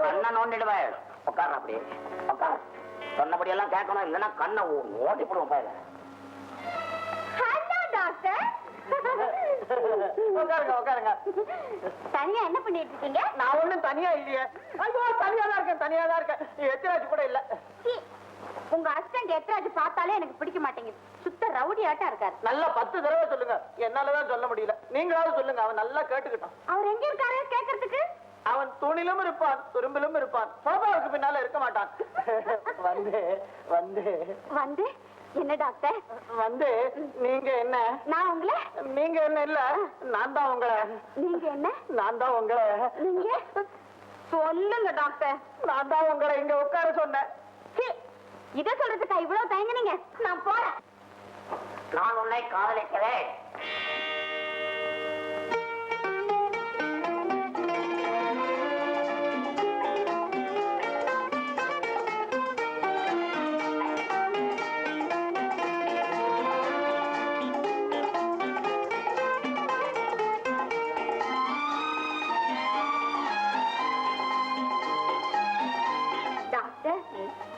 கண்ணை நோண்டிடுவேன். உட்கார அப்படியே உட்கார. சொன்னபடி எல்லாம் கேட்கணும், இல்லைன்னா கண்ணை ஓட்டி போடுவோம். பாருங்க. Hello doctor. உட்காருங்க உட்காருங்க. தனியா என்ன பண்ணிட்டு இருக்கீங்க? நான் ஒண்ணும் தனியா இல்லையே. ஐயோ, தனியா தான் இருக்கேன். எத்திராட்சி கூட இல்ல. உங்க ஹஸ்பண்ட் எத்திராட்சி பார்த்தாலே எனக்கு பிடிக்க மாட்டேங்குது. சுத்த ரவுடி ஆட்டா இருக்காரு. நல்லா 10 தடவை சொல்லுங்க, என்னாலதான் சொல்ல முடியல. நீங்களாவது சொல்லுங்க, அவன் நல்லா கேட்டுக்கிட்டான். அவர் எங்க இருக்காரு கேக்குறதுக்கு? அவன் தூணிலும் இருப்பான், துரும்பிலும் இருப்பான், சோபாவுக்கு பின்னால இருக்க மாட்டான். வந்து வந்து வந்து என்ன டாக்டர்? வந்து நீங்க என்ன? நான் உங்களை. நீங்க என்ன? இல்ல, நான் தான் உங்களை. நீங்க என்ன? நான் தான் உங்களை. நீங்க சொல்லுங்க டாக்டர். நான் தான் உங்களை இங்க உட்கார சொன்னேன். இத சொல்றதுக்கா இவ்வளவு தயங்குனீங்க? நான் போறேன். நான் உன்னை காதலிக்கிறேன். டாக்டர்,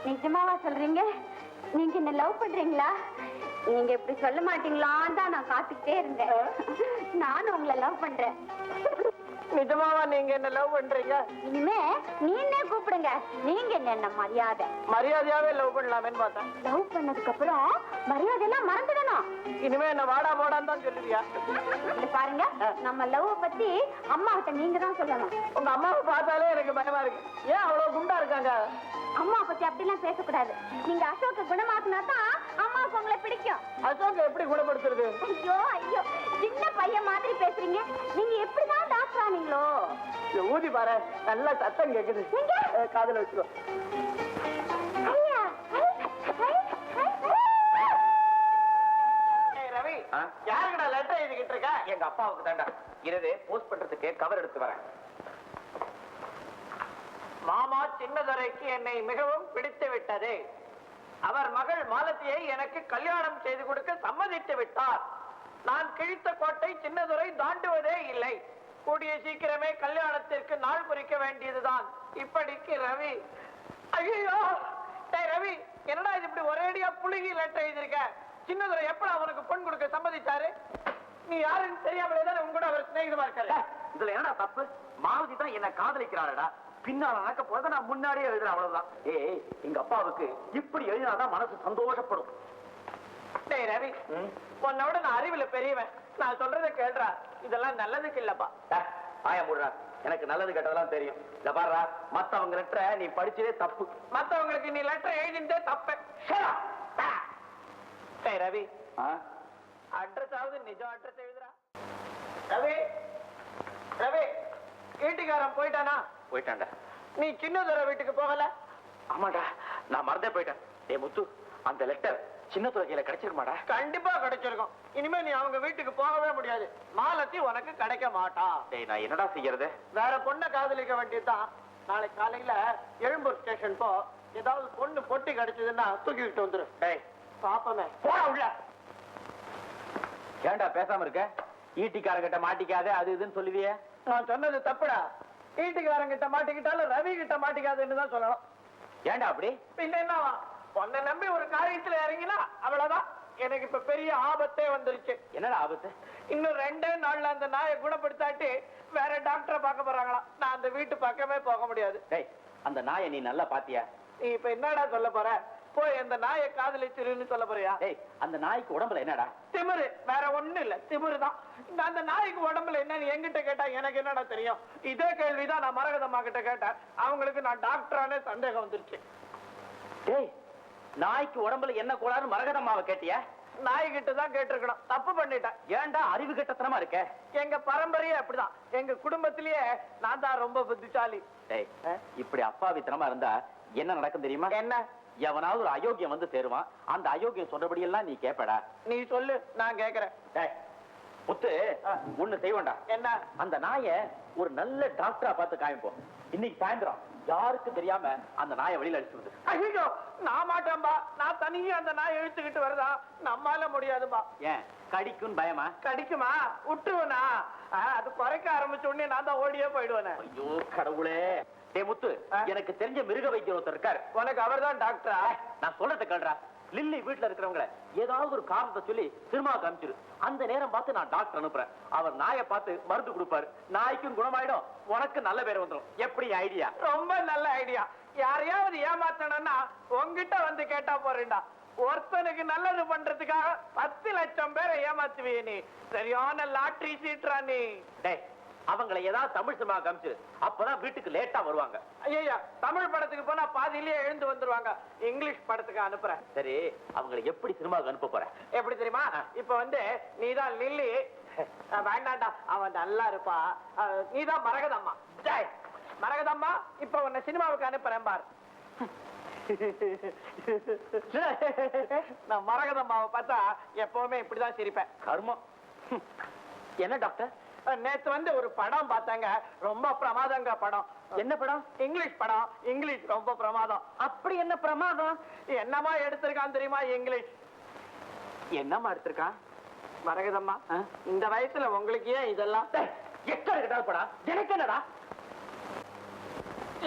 நிஜமாவா சொல்றீங்க? நீங்க என்ன லவ் பண்றீங்களா? நீங்க இப்படி சொல்ல மாட்டீங்களான்னு தான் நான் காத்துக்கிட்டே இருந்தேன். நானும் உங்களை லவ் பண்றேன். நிஜமாவா நீங்க என்ன லவ் பண்றீங்க? இனிமே நீனே கூப்பிடுங்க. நீங்க என்ன மரியாதை. மரியாதையாவே லவ் பண்ணலாமேன்னு பார்த்தேன். லவ் பண்ணதுக்கு அப்புறம் மரியாதை எல்லாம் மறந்துடணும். இனிமே என்ன வாடா போடான்னு தான் சொல்லுவியா? இங்க பாருங்க, நம்ம லவ் பத்தி அம்மா கிட்ட நீங்க தான் சொல்லணும். உங்க அம்மாவை பார்த்தாலே எனக்கு பயமா இருக்கு. ஏன் அவ்வளவு குண்டா இருக்காங்க? அம்மா பத்தி அப்படிலாம் பேசக்கூடாது. நீங்க அசோக்க குணமாக்குனா தான் அம்மாவுக்கு உங்களை பிடிக்கும். அசோக் எப்படி குணப்படுத்துறது? ஐயோ ஐயோ, சின்ன பையன் மாதிரி பேசுறீங்க. நீங்க எப்படிதான் டாக்டர் ஆனீங்களோ? ஊதி பாரு, நல்லா சத்தம் கேக்குது. காதுல வச்சுக்கோ. ஐயா, ரவி, யாருக்குடா லெட்டர் எழுதிக்கிட்டு இருக்க? எங்க அப்பாவுக்கு தாண்டா. இரவே போஸ்ட் பண்றதுக்கு கவர் எடுத்து வரேன். மாமா சின்னதுரைக்கு என்னை மிகவும் பிடித்து விட்டது. அவர் மகள் மாலதியை எனக்கு கல்யாணம் செய்து கொடுக்க சம்மதித்து விட்டார். நான் கிழித்த கோட்டை சின்னதுரை தாண்டுவதே இல்லை. கூடிய சீக்கிரமே கல்யாணத்திற்கு நாள் குறிக்க வேண்டியதுதான். இப்படிக்கு ரவி. ஐயோ ரவி, என்னடா இது இப்படி ஒரேடியா புழுகி லெட்டர் எழுதிருக்க? சின்னதுரை எப்ப அவனுக்கு பொன் கொடுக்க சம்மதிச்சாரு? நீ யாருன்னு தெரியாமலே தான் உங்க கூட அவர் சிநேகிதமா இருக்காரு. இதுல என்னடா தப்பு? மாலதி தான் என்ன காதலிக்கிறாளடா. பின்னால நடக்க போறத நான் முன்னாடியே எழுதுறேன், அவ்வளவுதான். ஏய், எங்க அப்பாவுக்கு இப்படி எழுதினாதான் மனசு சந்தோஷப்படும். டேய் ரவி, உன்னோட நான் அறிவுல பெரியவன். நான் சொல்றதை கேள்றா. இதெல்லாம் நல்லதுக்கு இல்லப்பா. ஆயா முடுறா, எனக்கு நல்லது கெட்டதெல்லாம் தெரியும். இத பாருடா, மத்தவங்க லெட்டரை நீ படிச்சதே தப்பு. மத்தவங்களுக்கு நீ லெட்டர் எழுதினதே தப்பு. டேய் ரவி, அட்ரஸ் ஆவது நிஜம் அட்ரஸ் எழுதுறா. ரவி ரவி, வீட்டுக்காரன் போயிட்டானா? போயிட்டான்டா. நீ சின்னதுரை வீட்டுக்கு போகல? ஆமாடா, நான் மறந்தே போயிட்டேன். டேய் முத்து, அந்த லெட்டர் சின்ன துறையில கிடைச்சிருமாடா? கண்டிப்பா கிடைச்சிருக்கும். இனிமே நீ அவங்க வீட்டுக்கு போகவே முடியாது. மாலத்தி உனக்கு கிடைக்க மாட்டா. டேய், நான் என்னடா செய்யறது? வேற பொண்ணை காதலிக்க வேண்டியதுதான். நாளைக்கு காலையில எழும்பூர் ஸ்டேஷன் போ. ஏதாவது பொண்ணு பொட்டி கிடைச்சதுன்னா தூக்கிட்டு வந்துரு. டேய், பாப்பமே, போடா உள்ள. ஏன்டா பேசாம இருக்க? ஈட்டிக்காரங்கிட்ட மாட்டிக்காத, அது இதுன்னு சொல்லுவியே. நான் சொன்னது தப்புடா. வீட்டுக்காரங்கிட்ட மாட்டிக்கிட்டாலும் ரவி கிட்ட மாட்டிக்காதுன்னு தான் சொல்லணும். ஏன்டா அப்படி? பின்ன என்னவா, உன்னை நம்பி ஒரு காரியத்துல இறங்கினா அவ்வளவுதான். எனக்கு இப்ப பெரிய ஆபத்தே வந்துருச்சு. என்னடா ஆபத்து? இன்னும் 2 நாள்ல அந்த நாயை குணப்படுத்தாட்டி வேற டாக்டரை பார்க்க போறாங்களா. நான் அந்த வீட்டு பக்கமே போக முடியாது. டேய், அந்த நாயை நீ நல்லா பாத்தியா? நீ இப்ப என்னடா சொல்ல போற? போய் அந்த நாயை காதலிச்சிருன்னு சொல்ல போறியா? டேய், அந்த நாய்க்கு உடம்புல என்னடா? திமிரு, வேற ஒண்ணு இல்ல, திமிரு தான். அந்த நாய்க்கு உடம்புல என்னன்னு என்கிட்ட கேட்டா எனக்கு என்னடா தெரியும்? இதே கேள்விதான் நான் மரகதம்மா கிட்ட கேட்டேன். அவங்களுக்கு நான் டாக்டரானே சந்தேகம் வந்துருச்சு. டேய், நாய்க்கு உடம்புல என்ன கோளாறு மரகதம்மாவை கேட்டியா? நாய்கிட்ட தான் கேட்டிருக்கணும். தப்பு பண்ணிட்டேன். ஏன்டா அறிவு கெட்டத்தனமா இருக்க? எங்க பரம்பரையே அப்படிதான். எங்க குடும்பத்திலேயே நான் தான் ரொம்ப புத்திசாலி. டேய், இப்படி அப்பாவித்தனமா இருந்தா என்ன நடக்கும் தெரியுமா? என்ன? எவனாவது ஒரு அயோக்கியம் வந்து சேருவான். அந்த அயோக்கியம் சொல்றபடி எல்லாம் நீ கேப்படா. நீ சொல்லு, நான் கேக்குறேன். டேய் முத்து, ஒண்ணு செய்வோண்டா. என்ன? அந்த நாயை ஒரு நல்ல டாக்டரா பார்த்து காமிப்போம். இன்னைக்கு சாயந்தரம் யாருக்கு தெரியாம அந்த நாயை வெளியில அடிச்சுடுது. ஐயோ, நான் மாட்டேன்பா. நான் தனியே அந்த நாயை இழுத்துக்கிட்டு வருதா? நம்மால முடியாதுப்பா. ஏன், கடிக்கும் பயமா? கடிக்குமா? விட்டுருவனா? அது குறைக்க ஆரம்பிச்ச உடனே நான் தான் ஓடியே போயிடுவேன். ஐயோ கடவுளே. டே முத்து, எனக்கு தெரிஞ்ச மிருக வைத்தியர் ஒருத்தர் இருக்காரு. உனக்கு அவர் தான் டாக்டரா? நான் சொல்றத கேள்றா. லில்லி வீட்டுல இருக்கிறவங்கள ஏதாவது ஒரு காரணத்தை சொல்லி சினிமா காமிச்சிரு. அந்த நேரம் பார்த்து நான் டாக்டர் அனுப்புறேன். அவர் நாயை பார்த்து மருந்து கொடுப்பாரு. நாய்க்கும் குணமாயிடும், உனக்கு நல்ல பேர் வந்துடும். எப்படி ஐடியா? ரொம்ப நல்ல ஐடியா. யாரையாவது ஏமாத்தணும்னா உங்ககிட்ட வந்து கேட்டா போறேன்டா. ஒருத்தனுக்கு நல்லது பண்றதுக்காக 10 லட்சம் பேரை ஏமாத்துவிய நீ. சரியான லாட்டரி சீட்ரா நீ. டேய், அவங்களை ஏதாவது தமிழ் சினிமா காமிச்சு, அப்பதான் வீட்டுக்கு லேட்டா வருவாங்க. ஐயா, தமிழ் படத்துக்கு போனா பாதியிலேயே எழுந்து வந்துருவாங்க. இங்கிலீஷ் படத்துக்கு அனுப்புறேன். சரி, அவங்களை எப்படி சினிமாவுக்கு அனுப்ப போற? எப்படி தெரியுமா? இப்ப வந்து நீதான் லில்லி. வேண்டாண்டா, அவன் நல்லா இருப்பா. நீதான் மரகதம்மா. ஜெய் மரகதம்மா, இப்ப உன்னை சினிமாவுக்கு அனுப்புறேன் பார். நான் மரகதம்மாவை பார்த்தா எப்பவுமே இப்படிதான் சிரிப்பேன். கர்மம். என்ன டாக்டர்? நேத்து வந்து ஒரு படம் பார்த்தாங்க. ரொம்ப பிரமாதங்க படம். என்ன படம்? இங்கிலீஷ் படம். இங்கிலீஷ் ரொம்ப பிரமாதம். அப்படி என்ன பிரமாதம்? என்னமா எடுத்திருக்கான் தெரியுமா? இங்கிலீஷ் என்னமா எடுத்திருக்கான்? மரகதம்மா, இந்த வயசுல உங்களுக்கு ஏன் இதெல்லாம்? எக்கடா படா, எனக்கு என்னடா?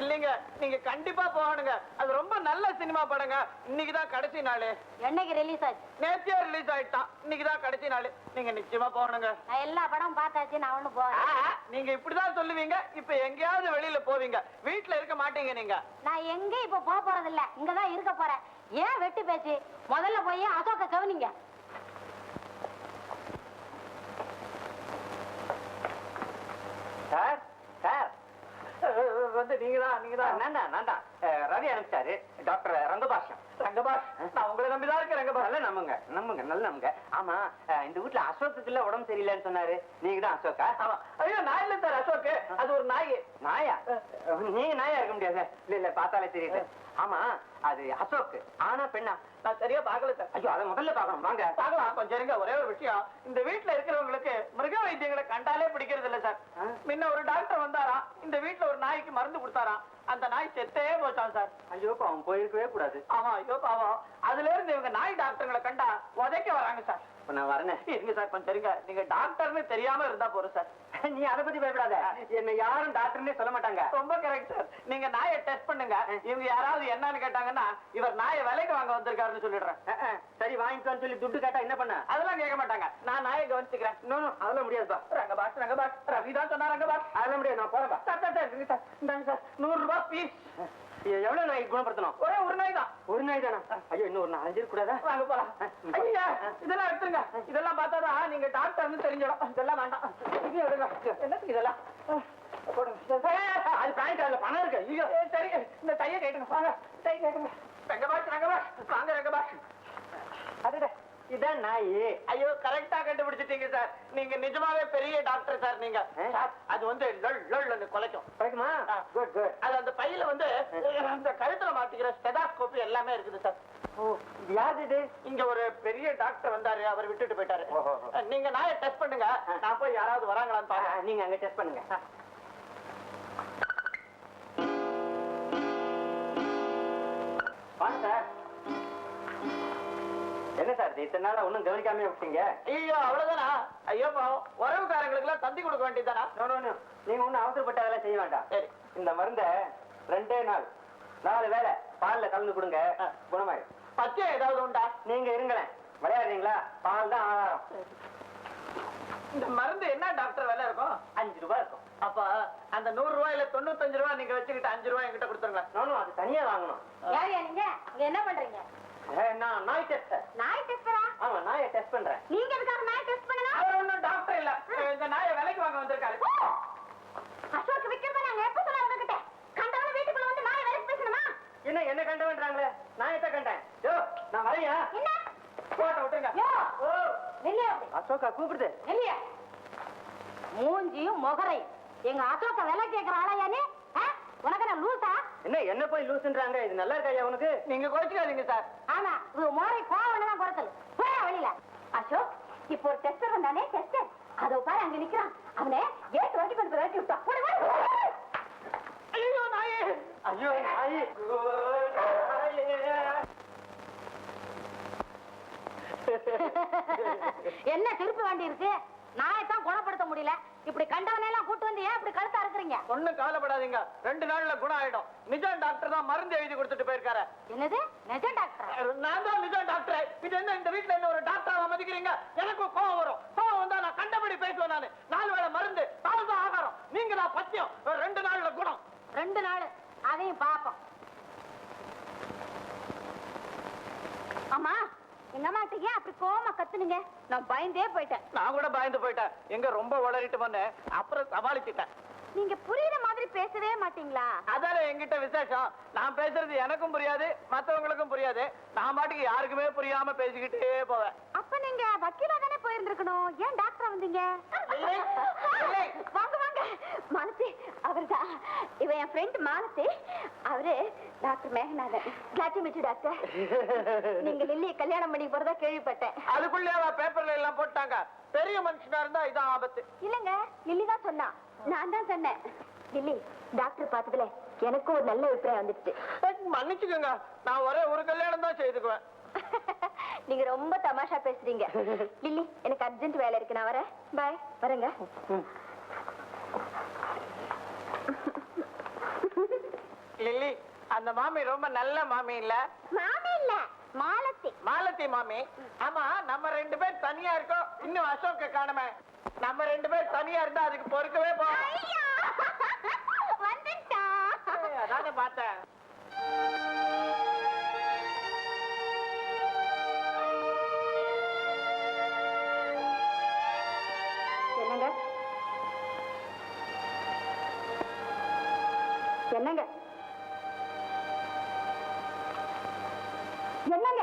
இல்லைங்க, நீங்க கண்டிப்பா போகணுங்க. அது ரொம்ப நல்ல சினிமா படங்க. இன்னைக்குதான் கடைசி நாள். என்னைக்கு ரிலீஸ் ஆச்சு? நேத்தே ரிலீஸ் ஆயிட்டான். இன்னைக்குதான் கடைசி நாள். நீங்க நிச்சயமா போகணுங்க. நான் எல்லா படம் பார்த்தாச்சு, நான் ஒண்ணு போறேன். நீங்க இப்படிதான் சொல்லுவீங்க. இப்ப எங்கேயாவது வெளியில போவீங்க, வீட்டுல இருக்க மாட்டீங்க. நீங்க நான் எங்க இப்ப போறது இல்ல, இங்கதான் இருக்க போறேன். ஏன் வெட்டி பேச்சு? முதல்ல போய் அசோக்க கவனிங்க. சார், சார் வந்து நீங்கதான். நான்தான் ரவி அனுப்பிச்சாரு. டாக்டர் ரங்கபாஷம். ரங்கபாஷ், நான் உங்களை நம்பிதான் இருக்கேன் ரங்கபாஸ். நல்ல நம்புங்க நம்புங்க நல்ல நம்புங்க. ஆமா இந்த வீட்டுல அசோக்குல உடம்பு சரியில்லைன்னு சொன்னாரு, நீங்க தான் அசோக்கா? ஆமா. ஐயோ நான் இல்ல சார் அசோக், அது ஒரு நாய். நாயா? நீங்க நாயா இருக்க முடியாது. இல்ல இல்ல பார்த்தாலே தெரியுது. ஆமா அது அசோக் ஆனா பெண்ணா? நான் சரியா பாக்கல சார். ஐயோ அதை முதல்ல பார்க்கணும், வாங்க பார்க்கலாம். கொஞ்சம் இருங்க. ஒரே ஒரு விஷயம், இந்த வீட்டுல இருக்கிறவங்களுக்கு மிருக வைத்தியங்களை கண்டாலே பிடிக்கிறது இல்ல சார். முன்ன ஒரு டாக்டர் வந்தாராம், இந்த வீட்டுல ஒரு நாய்க்கு மருந்து கொடுத்தாராம், அந்த நாய் செத்தே போச்சான் சார். ஐயோ அவன் போயிருக்கவே கூடாது. ஆமா ஐயோ பாவம். அதுல இருந்து இவங்க நாய் டாக்டர்களை கண்டா உதைக்க வராங்க சார். இப்ப நான் வரேன். இருங்க சார் கொஞ்சம் இருங்க. நீங்க டாக்டர்னு தெரியாம இருந்தா போறோம் சார். நீ அதை பத்தி பயப்படாத, என்ன யாரும் டாக்டர்னே சொல்ல மாட்டாங்க. ரொம்ப கரெக்ட் சார். நீங்க நாயை டெஸ்ட் பண்ணுங்க. இவங்க யாராவது என்னன்னு கேட்டாங்கன்னா இவர் நாயை விலைக்கு வாங்க வந்திருக்காருன்னு சொல்லிடுறேன். சரி வாங்கிக்கோன்னு சொல்லி துட்டு கேட்டா என்ன பண்ண? அதெல்லாம் கேட்க மாட்டாங்க. நான் நாயை கவனிச்சுக்கிறேன். இன்னொன்னு அதெல்லாம் முடியாதுப்பா. ரங்கபாஸ் ரவி தான் சொன்னா ரங்கபாஸ். அதெல்லாம் முடியாது, நான் போறேன்பா. சார் சார் சார் சார் இந்தாங்க சார் 100 ரூபாய் ப்ளீஸ். எவ்வளவு நாய் குணப்படுத்தணும்? ஒரே ஒரு நாய் தான். ஒரு நாய் தானா? ஐயோ இன்னும் ஒரு 4 கூடாதா? வாங்க போலாம். ஐயா இதெல்லாம் எடுத்துருங்க. இதெல்லாம் பார்த்தாதான் நீங்க டாக்டர்னு தெரிஞ்சிடும். இதெல்லாம் வேண்டாம். இது எடுங்க. என்னத்துக்கு இதெல்லாம் போடுங்க. அது பேங்க் கார்டுல பணம் இருக்கு. ஐயோ சரி இந்த தைய கேட்டுங்க. வாங்க டை கேட்டுங்க. ரங்கபாஸ் வாங்க ரங்கபாஸ். அதுடா இதான் நாய். ஐயோ கரெக்டா கண்டுபிடிச்சிட்டீங்க சார். நீங்க நிஜமாவே பெரிய டாக்டர் சார். நீங்க சார், அது வந்து லொல் குலைக்கும். கிடைக்குமா? Good good. அது அந்த பையில வந்து அந்த கழுத்துல மாட்டிக்கிற ஸ்டெதாஸ்கோப் எல்லாமே இருக்குது சார். ஓ இது யாரு இது? இங்க ஒரு பெரிய டாக்டர் வந்தாரு, அவர் விட்டுட்டு போயிட்டாரு. ஓஹோ. நீங்க நாயை டெஸ்ட் பண்ணுங்க. நான் போய் யாராவது வராங்களான்னு பாருங்க. நீங்க அங்க டெஸ்ட் பண்ணுங்க. வாங்க சார். என்ன சார் இத்தனை நாளா ஒண்ணும் கவனிக்காம விட்டீங்க? ஐயோ அவ்வளவுதானா? ஐயோ பாவம், உறவுக்காரங்களுக்கு எல்லாம் தந்தி கொடுக்க வேண்டியதானா? நீங்க ஒண்ணும் அவசரப்பட்ட வேலை செய்ய வேண்டாம். சரி. இந்த மருந்த 2 நாள் 4 வேளை பால்ல கலந்து கொடுங்க, குணமாயிடும். பச்சை ஏதாவது உண்டா? நீங்க இருங்களேன். விளையாடுறீங்களா? பால் தான் ஆதாரம். இந்த மருந்து என்ன டாக்டர் விலை இருக்கும்? 5 ரூபாய் இருக்கும். அப்ப அந்த 100 ரூபாயில 95 ரூபாய் நீங்க வச்சுக்கிட்டு 5 ரூபாய் என்கிட்ட கொடுத்துருங்க. அது தனியா வாங்கணும். யார் நீங்க இங்க என்ன பண்றீங்க? நான் நாய் டெஸ்டர். நாய் டெஸ்டரா? ஆமா நாயை டெஸ்ட் பண்றேன். நீங்க எதுக்காக நாய் டெஸ்ட் பண்ணணும்? அவர் ஒன்றும் டாக்டர் இல்ல, இந்த நாயை விலைக்கு வாங்க வந்திருக்காரு. அசோக் விக்கிறத நாங்க எப்ப சொல்ல உங்ககிட்ட? கண்டவன வீட்டுக்குள்ள வந்து நாய் வேலைக்கு பேசணுமா? என்ன கண்டவன்றாங்களே? நான் எத்த கண்டேன்? யோ நான் வரையா? என்ன? போட்ட விட்டுருங்க. யோ நில்லையா? அசோகா கூப்பிடுது. நில்லையா? மூஞ்சியும் முகரையும் எங்க அசோக்க விலை கேக்குற ஆளையா நீ? உனக்கு நான் லூசா? என்ன போய் லூசுன்றாங்க? இது நல்லா இருக்கா உனக்கு? நீங்க கோச்சுக்காதீங்க சார். ஆமா இது மோரை கோவம் தான் குறைச்சல். போயா வெளியில. அசோக் இப்போ ஒரு டெஸ்டர் வந்தானே டெஸ்டர், அதோ பாரு அங்க நிக்கிறான். அவனை கேட் வரைக்கும் கொண்டு போய் விட்டா. ஐயோ நாயே. ஐயோ நாய். என்ன திருப்பி வேண்டி இருக்கு? நாயத்தான் குணப்படுத்த முடியல, இப்படி கண்டவனை எல்லாம் கூட்டு வந்து ஏன் இப்படி கழுத்தா இருக்கிறீங்க? ஒண்ணும் கவலைப்படாதீங்க, 2 நாள்ல குணம் ஆயிடும். நிஜம் டாக்டர் தான் மருந்து எழுதி கொடுத்துட்டு போயிருக்காரு. என்னது நிஜம் டாக்டர்? நான் தான் நிஜம் டாக்டர். இது என்ன இந்த வீட்டுல என்ன ஒரு டாக்டரா மதிக்கிறீங்க? எனக்கும் கோவம் வரும். கோவம் வந்தா நான் கண்டபடி பேசுவேன். நானு 4 வேளை மருந்து, 4 தான் ஆகாரம். நீங்க தான் பத்தியம். 2 நாள்ல குணம். 2 நாள் அதையும் பாப்போம். ஆமா எங்க அம்மாட்ட ஏன் அப்படி கோவமா கத்துனீங்க? நான் பயந்தே போயிட்டேன். நான் கூட பயந்து போயிட்டேன். எங்க ரொம்ப வளரிட்டு வந்தேன், அப்புறம் சமாளிச்சுட்டேன். நீங்க புரியுற மாதிரி பேசவே மாட்டீங்களா? அதான என்கிட்ட விசேஷம். நான் பேசுறது எனக்கும் புரியாது, மத்தவங்களுக்கும் புரியாது. நான் பாட்டுக்கு யாருக்குமே புரியாம பேசிக்கிட்டே போவேன். அப்ப நீங்க வக்கீலா தானே போயிருந்திருக்கணும், ஏன் டாக்டரா வந்தீங்க? இல்லை, இல்லை. வாங்க வாங்க. மாலதி அவர்தான், இவன் என் ஃப்ரெண்ட் மாலதி. அவரு doctor Meganathan. Glad to meet you doctor. நீங்க லில்லியை கல்யாணம் பண்ணி போறதா கேள்விப்பட்டேன். அதுக்குள்ளே பேப்பர்ல எல்லாம் போட்டாங்க. பெரிய மனுஷனா இருந்தா இதான் ஆபத்து. இல்லங்க லில்லி தான் சொன்னா, நான் தான் சொன்னேன். லில்லி டாக்டர் பார்த்ததுல எனக்கும் ஒரு நல்ல அபிப்பிராயம் வந்துடுச்சு. மன்னிச்சுக்கோங்க, நான் ஒரே ஒரு கல்யாணம் தான் செய்துக்குவேன். நீங்க ரொம்ப தமாஷா பேசுறீங்க. லில்லி எனக்கு அர்ஜென்ட் வேலை இருக்கு, நான் வரேன். பாய். வரேங்க. லில்லி, அந்த மாமி ரொம்ப நல்ல மாமி இல்ல? மாமி இல்ல, மாலத்தி. மாலத்தி மாமி. ஆமா, நம்ம 2 பேர் தனியா இருக்கோம், இன்னும் அசோக்க காணுமே. நம்ம 2 பேர் தனியா இருந்தா அதுக்கு பொறுக்கவே போறோம். வந்துட்டா. அதானே பார்த்தேன். என்னங்க என்னங்க என்னங்க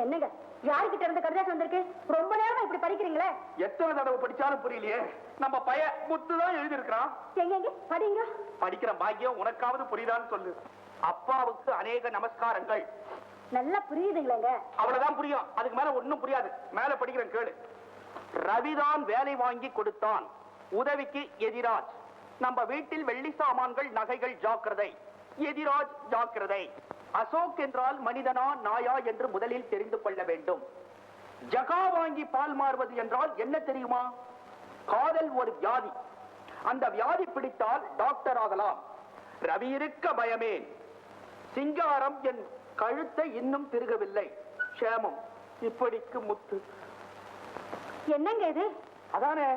என்னங்க யாருக்கிட்ட இருந்து கடிதாசம் வந்திருக்கு? ரொம்ப நேரமா இப்படி படிக்கிறீங்களே. எத்தனை தடவை படிச்சாலும் புரியலையே. நம்ம பைய முத்து தான் எழுதி இருக்கிறான். எங்க படிங்க. படிக்கிற பாக்கியம் உனக்காவது புரியுதான்னு சொல்லு. அப்பாவுக்கு அநேக நமஸ்காரங்கள். நல்லா புரியுதுங்களேங்க. அவ்வளவுதான் புரியும், அதுக்கு மேல ஒண்ணும் புரியாது. மேல படிக்கிறேன் கேளு. ரவிதான் வேலை வாங்கி கொடுத்தான். உதவிக்கு எதிராஜ். நம்ம வீட்டில் வெள்ளி சாமான்கள் நகைகள் ஜாக்கிரதை. எதிராஜ் ஜாக்கிரதை. அசோக் என்றால் மனிதனா நாயா என்று முதலில் தெரிந்து கொள்ள வேண்டும். ஜகா வாங்கி பால் மாறுவது என்றால் என்ன தெரியுமா? காதல் ஒரு வியாதி. அந்த வியாதி பிடித்தால் டாக்டர் ஆகலாம். ரவி இருக்க பயமேன். சிங்காரம் என் கழுத்தை இன்னும் திருகவில்லை. க்ஷேமம். இப்படிக்கு முத்து. என்னங்க இது? அதானே,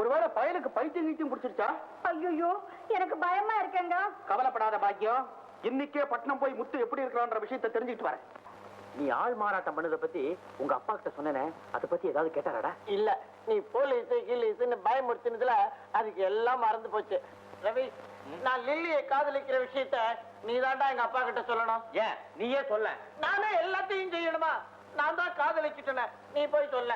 ஒருவேளை பயலுக்கு பைத்தியம் கீத்தியம் பிடிச்சிருச்சா? ஐயோ எனக்கு பயமா இருக்கேங்க. கவலைப்படாத பாக்கியம், இன்னைக்கே பட்டணம் போய் முத்து எப்படி இருக்கிறான்ற விஷயத்தை தெரிஞ்சுட்டு வரேன். நீ ஆள் மாறாட்டம் பண்ணத பத்தி உங்க அப்பா கிட்ட சொன்னேனே, அதை பத்தி ஏதாவது கேட்டாராடா? இல்ல, நீ போலீஸ் கீலீஸ்ன்னு பயமுறுத்தினதுல அதுக்கு எல்லாம் மறந்து போச்சு. ரவி, நான் லில்லியை காதலிக்கிற விஷயத்த நீ தாண்டா எங்க அப்பா கிட்ட சொல்லணும். ஏன் நீயே சொல்ல? நானே எல்லாத்தையும் செய்யணுமா? நான் தான் காதலிச்சுட்டேன், நீ போய் சொல்ல.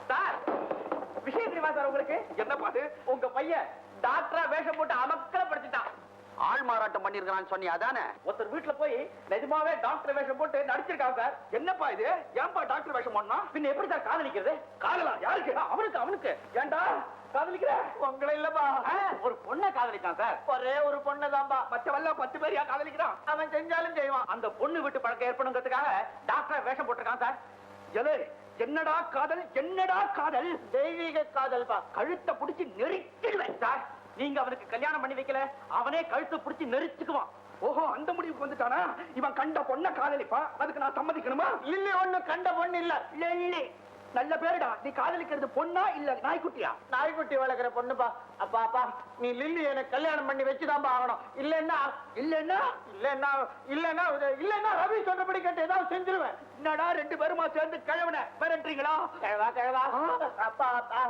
சார், விஷயம் தெரியுமா சார் உங்களுக்கு? என்ன பாது? உங்க பையன் டாக்டரா வேஷம் போட்டு அமக்கல படிச்சுட்டான். ஆள் மாறாட்டம் பண்ணிருக்கான்னு சொன்னியா? அதானே. ஒருத்தர் வீட்டுல போய் நிஜமாவே டாக்டர் வேஷம் போட்டு நடிச்சிருக்காங்க சார். என்னப்பா இது? ஏன்பா டாக்டர் வேஷம் பண்ணா? பின்ன எப்படி சார் காதலிக்கிறது? காதலா? யாருக்கு? அவனுக்கு ஏண்டா காதலிக்கிற? உங்களை இல்லப்பா, ஒரு பொண்ணை காதலிச்சான் சார். ஒரே ஒரு பொண்ணுதான்பா. மற்றவெல்லாம் 10 பேர் ஏன் காதலிக்கிறான்? அவன் செஞ்சாலும் செய்வான். அந்த பொண்ணு விட்டு பழக்கம் ஏற்படுங்கிறதுக்காக டாக்டர் வேஷம் போட்டிருக்கான் சார். எலே, என்னடா காதல்? என்னடா காதல்? தெய்வீக காதல்பா. கழுத்தை பிடிச்சி நெருக்கிடுவேன் சார், நீங்க அவனுக்கு கல்யாணம் பண்ணி வைக்கல, அவனே கழுத்தை பிடிச்சி நெரிச்சுக்குவான். ஓஹோ, அந்த முடிவுக்கு வந்துட்டானா? இவன் கண்ட பொண்ண காதலிப்பா, அதுக்கு நான் சம்மதிக்கணுமா? இல்ல, ஒண்ணு கண்ட பொண்ணு இல்ல. லெல்லி. நல்ல பேருடா. நீ காதலிக்கிறது பொண்ணா இல்ல நாய்க்குட்டியா? நாய்க்குட்டி வளர்க்கிற பொண்ணுப்பா. அப்பா அப்பா, நீ லில்லி எனக்கு கல்யாணம் பண்ணி வச்சுதான்பா ஆகணும். இல்லன்னா இல்லன்னா இல்லன்னா இல்லன்னா இல்லன்னா ரவி சொல்றபடி கேட்டு ஏதாவது செஞ்சிருவேன். என்னடா 2 பேருமா சேர்ந்து கிழவன மிரட்டுறீங்களா? கிழவா கிழவா. அப்பா அப்பா,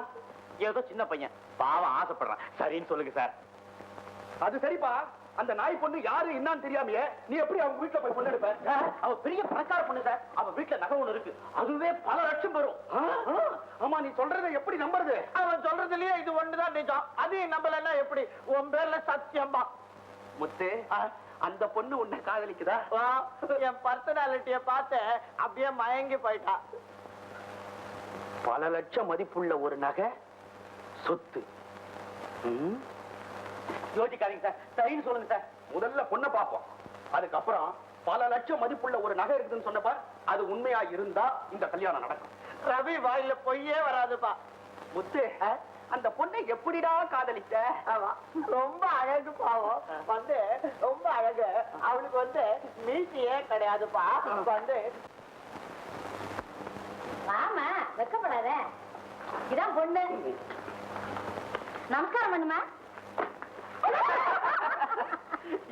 ஏதோ சின்ன பையன் பாவம் ஆசைப்படுறான். சரின்னு சொல்லுங்க சார். அது சரிப்பா. அந்த நாய் பொண்ணு யாரு என்னன்னு தெரியாமையே நீ எப்படி அவங்க வீட்டுல போய் பொண்ணு எடுப்ப? அவ பெரிய பணக்கார பொண்ணு சார். அவ வீட்டுல நகை ஒண்ணு இருக்கு, அதுவே பல லட்சம் வரும். ஆமா, நீ சொல்றதை எப்படி நம்புறது? அவன் சொல்றதுலயே இது ஒண்ணுதான் நிஜம். அதையும் நம்பலன்னா எப்படி? உன் பேர்ல சத்தியம்பா. முத்து, அந்த பொண்ணு உன்னை காதலிக்குதா? என் பர்சனாலிட்டிய பார்த்து அப்படியே மயங்கி போயிட்டா. பல லட்சம் மதிப்புள்ள ஒரு நகை சொத்து. யோசிக்காதீங்க சார், சரின்னு சொல்லுங்க சார். முதல்ல பொண்ணை பார்ப்போம், அதுக்கப்புறம் பல லட்சம் மதிப்புள்ள ஒரு நகை இருக்குதுன்னு சொன்னப்ப அது உண்மையா இருந்தா இந்த கல்யாணம் நடக்கும். ரவி வாயில பொய்யே வராதுப்பா. முத்து, அந்த பொண்ணை எப்படிடா காதலிச்ச? ரொம்ப அழகு பாவம். ரொம்ப அழகு. அவனுக்கு மீசியே கிடையாதுப்பா. வாமா, வெக்கப்படாத. இதான் பொண்ணு. நமஸ்காரம் பண்ணுமா.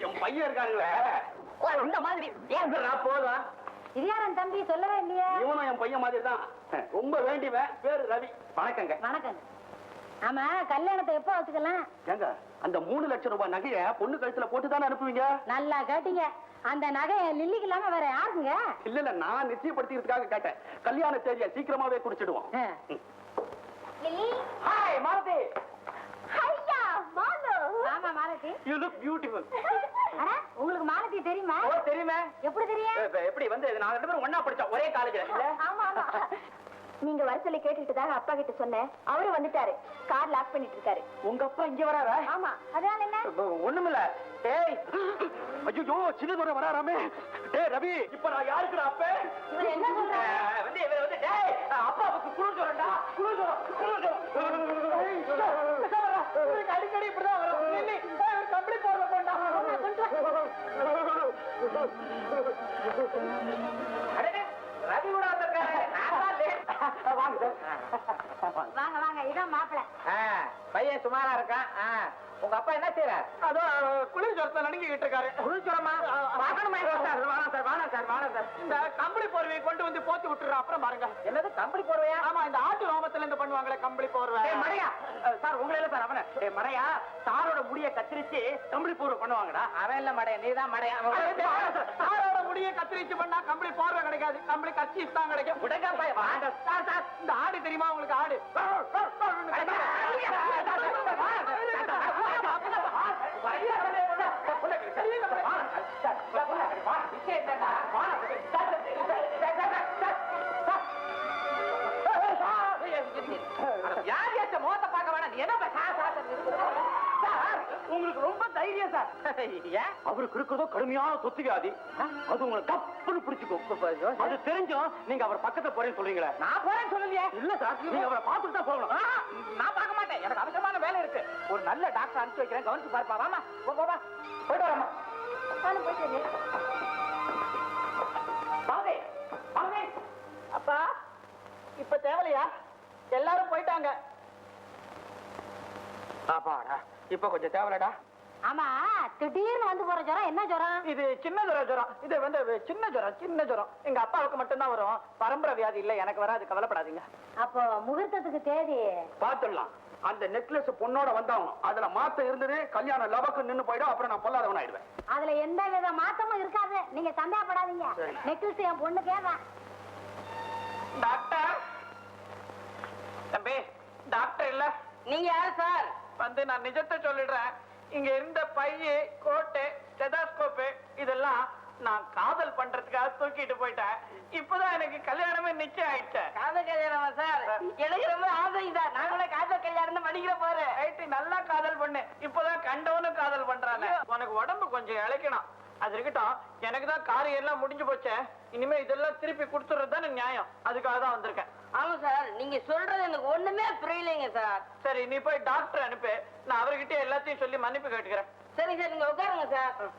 என் பையன் இருக்காங்களே இந்த மாதிரி போதும். இது யாரும் தம்பி சொல்லவே இல்லையா? இவனும் என் பையன் மாதிரி தான். ரொம்ப வேண்டிவன். பேரு ரவி. வணக்கங்க. வணக்கங்க. ஆமா, கல்யாணத்தை எப்ப வச்சுக்கலாம்? ஏங்க, அந்த 3 லட்சம் ரூபாய் நகைய பொண்ணு கழுத்துல போட்டு தானே அனுப்புவீங்க? நல்லா கேட்டீங்க. அந்த நகை லில்லிக்கு இல்லாம வேற யாருங்க? இல்ல, நான் நிச்சயப்படுத்திக்கிறதுக்காக கேட்டேன். கல்யாண தேதியை சீக்கிரமாவே குறிச்சிடுவோம். ஹாய் மாலதி. ஐயா, மாலு. ஆமா, மாலதி. You look beautiful. அட, உங்களுக்கு மாலதி தெரியுமா? ஓ, தெரியுமே. எப்படி தெரியும்? எப்படி நாங்க 2 பேரும் ஒண்ணா படிச்சோம் ஒரே காலேஜ்ல இல்ல? ஆமா ஆமா. நீங்க வர சொல்லி கேட்டுட்டு தான் அப்பா கிட்ட சொன்னேன். அவரு வந்துட்டாரு. கார் லாக் பண்ணிட்டு இருக்காரு. உங்க அப்பா இங்க வராரா? ஆமா. அதனால என்ன? ஒண்ணுமில்ல. டேய், ஐயோ, சின்னதோட வராராமே. டேய் ரவி, இப்ப நான் யாருக்குடா அப்ப? இவர் என்ன சொல்றாரு? இவர் டேய், அப்பாவுக்கு குளிர் சொல்றா. குளிர் அடிக்கடி இப்படிதான் வரும். லில்லி, கம்பளி போடுற பொண்ணா. ரவி கூட வந்திருக்காரு. வாங்க வாங்க, இதான் மாப்பிள. பையன் சுமாரா இருக்கான். உங்க அப்பா என்ன செய்யறாரு? அதோ குளிர் ஜுரத்தை நடுங்கிட்டு இருக்காரு. குளிச்சுரமா பார்க்கணுமே. வேணாம் சார். இந்த கம்பளி போர்வையை கொண்டு வந்து போத்தி விட்டுறோம், அப்புறம் பாருங்க. என்னது கம்பளி போர்வையா? ஆமா, இந்த ஆட்டு ரோமத்துல இருந்து பண்ணுவாங்களே கம்பளி போர்வை. மடையா சார், உங்களை இல்ல சார் அவன. மடையா சாரோட முடிய கத்திரிச்சு கம்பளி போர்வை பண்ணுவாங்கடா. அவன் இல்ல மடைய, நீதான் மடையா. சாரோட முடியை கத்திரிச்சு பண்ணா கம்பளி போர்வை கிடைக்காது, கம்பளி கர்ச்சீஃப் தான் கிடைக்கும். சார், இந்த ஆடு தெரியுமா உங்களுக்கு? ஆடு மோத்த பார்க்க வேணாம். உங்களுக்கு ரொம்ப தைரியம் சார். அவருக்கு இருக்கிறதோ கடுமையான சொத்து வியாதி. அது உங்களை கப்புன்னு பிடிச்சுக்கும். அது தெரிஞ்சும் நீங்க அவர் பக்கத்துல போறேன்னு சொல்றீங்களே. நான் போறேன்னு சொல்லலையே. இல்ல சார், நீங்க அவரை பார்த்துட்டு தான் போகணும். நான் பார்க்க மாட்டேன், எனக்கு அவசரமான வேலை இருக்கு. ஒரு நல்ல டாக்டர் அனுப்பிச்சு வைக்கிறேன், கவனிச்சு பார்ப்பா. வாமா போவா, போயிட்டு வராமா. நானும் போயிட்டு வாங்க வாங்க. அப்பா இப்ப தேவையா? எல்லாரும் போயிட்டாங்க. பாப்பாடா, இப்ப கொஞ்சம் தேவலடா. ஆமா, திடீர்னு வந்து போற ஜுரம் என்ன ஜுரம்? இது சின்ன ஜுரம். இது வந்து சின்ன ஜுரம். எங்க அப்பாவுக்கு மட்டும்தான் வரும், பரம்பரை வியாதி இல்ல, எனக்கு வராது, கவலைப்படாதீங்க. அப்போ முகூர்த்தத்துக்கு தேதி பாத்துடலாம். அந்த நெக்லஸ் பொண்ணோட வந்தாகணும். அதுல மாத்த இருந்தது, கல்யாணம் லபக்கு நின்னு போயிடும். அப்புறம் நான் பொல்லாதவன் ஆயிடுவேன். அதுல எந்த வித மாற்றமும் இருக்காது, நீங்க சந்தேகப்படாதீங்க. நெக்லஸ் என் பொண்ணுக்கே தான். டாக்டர் தம்பி, டாக்டர் இல்ல. நீங்க யாரு சார்? வந்து நான் நிஜத்தை சொல்லிடுறேன். இங்க இருந்த பைய, கோட்டு, ஸ்டெதாஸ்கோப்பு இதெல்லாம் நான் காதல் பண்றதுக்காக தூக்கிட்டு போயிட்டேன். இப்பதான் எனக்கு கல்யாணமே நிச்சயம் ஆயிடுச்சு. காதல் கல்யாணமா சார்? எனக்கு ரொம்ப ஆசை சார். நாங்களும் காதல் கல்யாணம் பண்ணிக்கிற போறேன். ரைட்டு, நல்லா காதல் பண்ணு. இப்பதான் கண்டவனும் காதல் பண்றானே. உனக்கு உடம்பு கொஞ்சம் இழைக்கணும். அது இருக்கட்டும், எனக்கு தான் காரியம் எல்லாம் முடிஞ்சு போச்சே. இனிமே இதெல்லாம் திருப்பி கொடுத்துறது தானே நியாயம். அதுக்காக தான் வந்திருக்கேன். ஆமா சார், நீங்க சொல்றது எனக்கு ஒண்ணுமே புரியலைங்க சார். சரி, நீ போய் டாக்டர் அனுப்பு. நான் அவர்கிட்ட எல்லாத்தையும் சொல்லி மன்னிப்பு கேட்டுக்கிறேன். சரி சார், நீங்க உட்காருங்க சார்.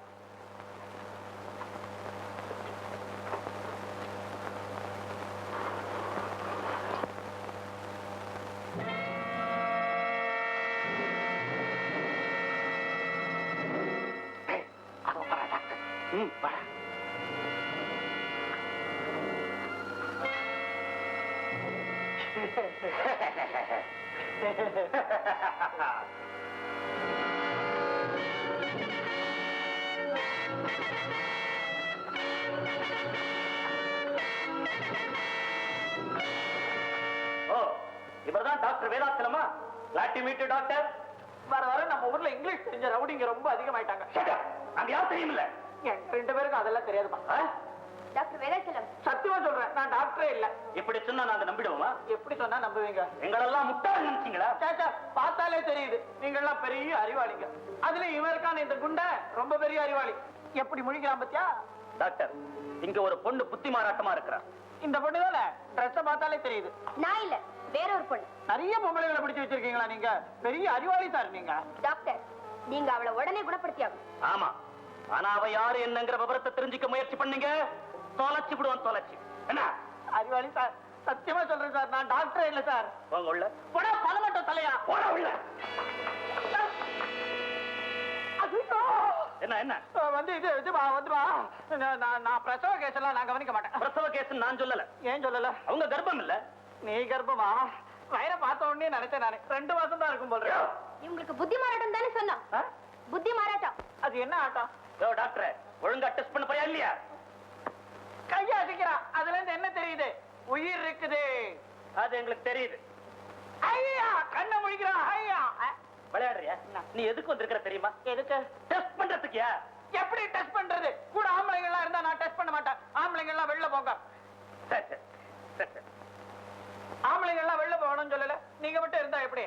இவர்தான் டாக்டர் வேதாச்சலமா? Glad to meet you, doctor. வர வர நம்ம ஊர்ல இங்கிலீஷ் தெரிஞ்ச ரவுடிங்க ரொம்ப அதிகமாயிட்டாங்க. அங்க யாரும் தெரியுமில்ல? எனக்கு 2 பேருக்கும் அதெல்லாம் தெரியாதுமா. டாக்டர் வேதாச்சலம், சத்தியமா சொல்றேன், நான் டாக்டரே இல்ல. இப்படி சொன்னா நாங்க நம்பிடுவோமா? எப்படி சொன்னா நம்புவீங்க? எங்களெல்லாம் முட்டாள் நினைச்சீங்களா? சேச்சா, பார்த்தாலே தெரியுது நீங்க எல்லாம் பெரிய அறிவாளிங்க. அதுல இவருக்கான இந்த குண்ட ரொம்ப பெரிய அறிவாளி. எப்படி முழிக்கிறான் பத்தியா? டாக்டர், இங்க ஒரு பொண்ணு புத்தி மாறாட்டமா இருக்கிறா. இந்த பொண்ணு தானே? ட்ரெஸ் பார்த்தாலே தெரியுது. நான் இல்ல, வேற ஒரு பொண்ணு. நிறைய பொம்பளைகளை பிடிச்சு வச்சிருக்கீங்களா நீங்க? பெரிய அறிவாளி சார் நீங்க. டாக்டர், நீங்க அவளை உடனே குணப்படுத்தியாகும். ஆமா, ஆனா அவ யாரு என்னங்கிற விவரத்தை தெரிஞ்சுக்க முயற்சி பண்ணீங்க, தொலைச்சு விடுவான். தொலைச்சு என்ன? அறிவாளி சார், சத்தியமா சொல்றேன் சார், நான் டாக்டரே இல்ல சார். போங்க உள்ள. போடா பலமட்டம் தலையா, போட உள்ள. என்ன என்ன வந்து இது வா. நான் பிரசவ கேஸ் எல்லாம் நான் கவனிக்க மாட்டேன். பிரசவ கேஸ் நான் சொல்லல. ஏன் சொல்லல? அவங்க கர்ப்பம் இல்ல. நீ கர்ப்பமா? வயிறை பார்த்த உடனே நினைச்சேன் நானே 2 மாசம் தான் இருக்கும் போல. இவங்களுக்கு புத்தி மாறாட்டம் தானே சொன்னோம். புத்தி மாறாட்டம். அது என்ன ஆட்டம்? டாக்டர், ஒழுங்கா டெஸ்ட் பண்ண போறியா இல்லையா? கையா அடிக்கிறா, அதுல இருந்து என்ன தெரியுது? உயிர் இருக்குது. அது எங்களுக்கு தெரியுது. ஐயா, கண்ணை முழிக்கிறா. ஐயா, விளையாடுறியா? நீ எதுக்கு வந்திருக்கிற தெரியுமா? எதுக்கு? டெஸ்ட் பண்றதுக்கியா? எப்படி டெஸ்ட் பண்றது? கூட ஆம்பளைங்க எல்லாம் இருந்தா நான் டெஸ்ட் பண்ண மாட்டேன். ஆம்பளைங்க எல்லாம் வெளில போங்க. சரி சரி சரி சரி. ஆம்பளைங்க எல்லாம் வெளில போகணும்னு சொல்லல, நீங்க மட்டும் இருந்தா எப்படி?